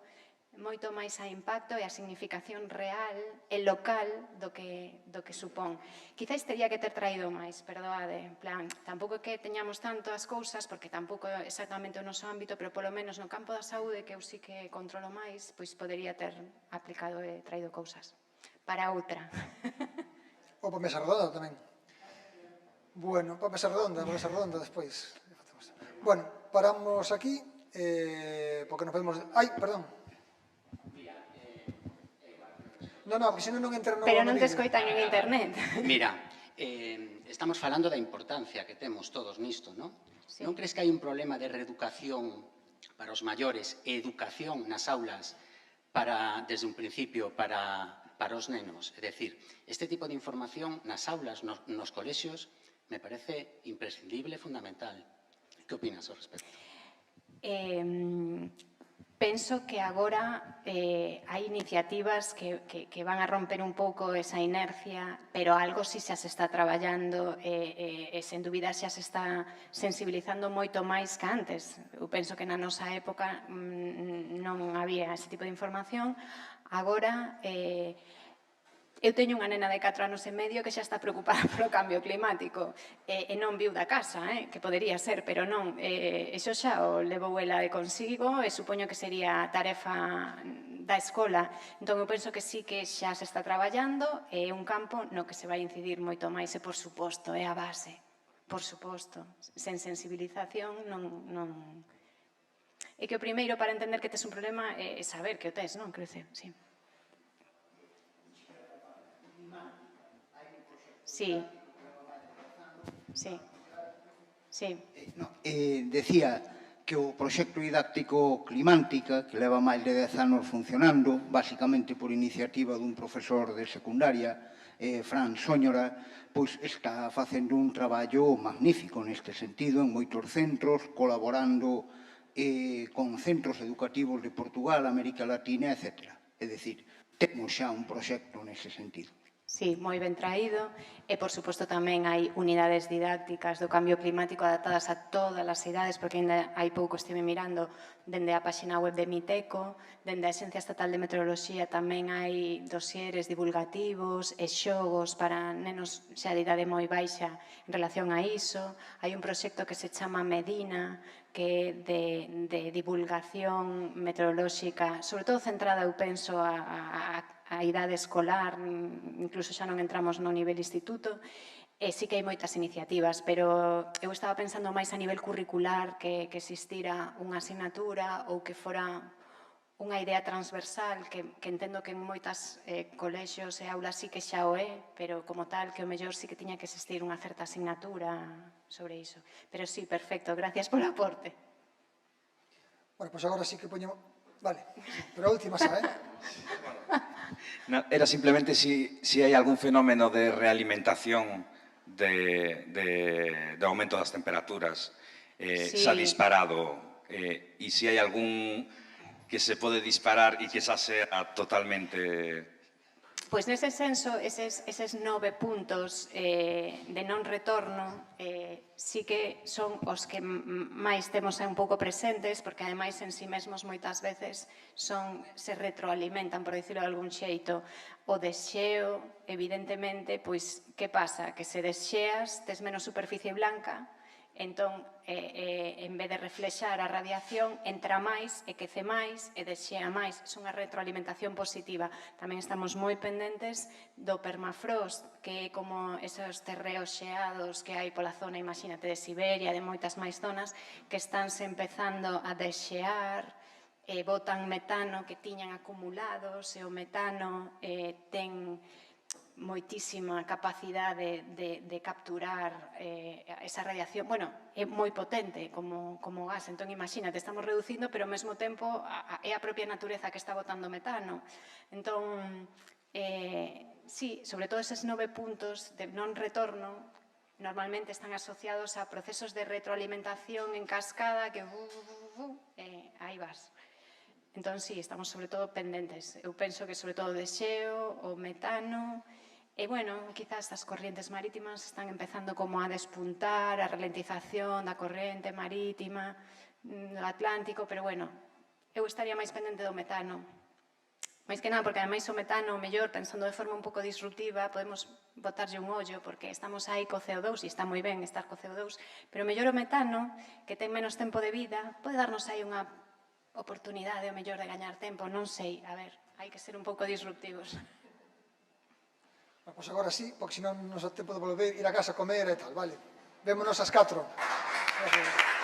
[SPEAKER 2] moito máis a impacto e a significación real e local do que supón. Quizás teria que ter traído máis, perdoade, en plan, tampouco que teñamos tanto as cousas, porque tampouco é exactamente o noso ámbito, pero polo menos no campo da saúde, que eu sí que controlo máis, pois podería ter aplicado e traído cousas. Para outra.
[SPEAKER 1] Ou para mesa redonda tamén. Bueno, para mesa redonda despois. Bueno, paramos aquí, porque non podemos... Ai, perdón. Non, porque senón non entra no...
[SPEAKER 2] Pero non te escoitan en internet.
[SPEAKER 7] Mira, estamos falando da importancia que temos todos nisto, non? Sí. Non crees que hai un problema de reeducación para os maiores e educación nas aulas desde un principio para os nenos? É dicir, este tipo de información nas aulas, nos colexios, me parece imprescindible e fundamental. Que opinas ao respecto?
[SPEAKER 2] Penso que agora hai iniciativas que van a romper un pouco esa inercia, pero algo si xa se está traballando e sen dúbida xa se está sensibilizando moito máis que antes. Eu penso que na nosa época non había ese tipo de información. Agora, eu teño unha nena de 4 anos e medio que xa está preocupada polo cambio climático e non viu da casa, que podería ser, pero non. Iso xa o levou ela de consigo e supoño que sería tarefa da escola. Entón, eu penso que sí que xa se está traballando e é un campo no que se vai incidir moito máis e, por suposto, é a base. Por suposto. Sen sensibilización non... É que o primeiro para entender que tes un problema é saber que o tes, non? Crece, sí. Sí. Sí. Sí.
[SPEAKER 8] Decía que o proxecto didáctico Climántica, que leva máis de 10 anos funcionando, basicamente por iniciativa dun profesor de secundaria, Fran Sóñora, pois está facendo un traballo magnífico neste sentido en moitos centros, colaborando con centros educativos de Portugal, América Latina, etc. É dicir, temos xa un proxecto nese sentido.
[SPEAKER 2] Sí, moi ben traído e, por suposto, tamén hai unidades didácticas do cambio climático adaptadas a todas as idades, porque ainda hai pouco estive mirando dende a página web de Miteco, dende a Axencia Estatal de Meteoroloxía tamén hai dosieres divulgativos e xogos para nenos xa de idade moi baixa en relación a iso. Hai un proxecto que se chama Medina, que é de divulgación meteorolóxica, sobre todo centrada, eu penso, a idade escolar, incluso xa non entramos no nivel instituto, e sí que hai moitas iniciativas, pero eu estaba pensando máis a nivel curricular que existira unha asignatura ou que fora unha idea transversal que entendo que en moitas colexios e aulas sí que xa o é, pero como tal que o mellor sí que tiña que existir unha certa asignatura sobre iso. Pero sí, perfecto, gracias polo aporte.
[SPEAKER 1] Bueno, pois agora sí que poñemos... Vale, pero a última xa,
[SPEAKER 5] Era simplemente si hai algún fenómeno de realimentación de aumento das temperaturas xa disparado e si hai algún que se pode disparar e que xa sea totalmente...
[SPEAKER 2] Pois nese senso, eses 9 puntos de non retorno sí que son os que máis temos un pouco presentes, porque ademais en si mesmos moitas veces se retroalimentan, por dicirlo de algún xeito. O desxeo, evidentemente, pois que pasa? Que se desxeas, tes menos superficie blanca, entón, en vez de reflexar a radiación, entra máis e quece máis e desxea máis. É unha retroalimentación positiva. Tamén estamos moi pendentes do permafrost, que é como esos terreos xeados que hai pola zona, imagínate, de Siberia, de moitas máis zonas, que estánse empezando a desxear, botan metano que tiñan acumulados, e o metano ten moitísima capacidade de capturar esa radiación. Bueno, é moi potente como gas, entón imagínate, estamos reducindo, pero ao mesmo tempo é a propia natureza que está botando metano. Entón, sí, sobre todo eses 9 puntos de non retorno normalmente están asociados a procesos de retroalimentación en cascada que aí vas. Entón, sí, estamos sobre todo pendentes. Eu penso que sobre todo de xeo, o metano, e, bueno, quizás as corrientes marítimas están empezando como a despuntar, a ralentización da corrente marítima, do Atlántico, pero, bueno, eu estaría máis pendente do metano. Mais que nada, porque ademais o metano, mellor, pensando de forma un pouco disruptiva, podemos botarlle un ollo, porque estamos aí co CO2, e está moi ben estar co CO2, pero mellor o metano, que ten menos tempo de vida, pode darnos aí unha oportunidade, o mellor, de gañar tempo, non sei, a ver, hai que ser un pouco disruptivos.
[SPEAKER 1] Pois agora sí, porque senón non nos dá tempo de volver, ir a casa a comer e tal, vale? Vémonos ás 4. Gracias.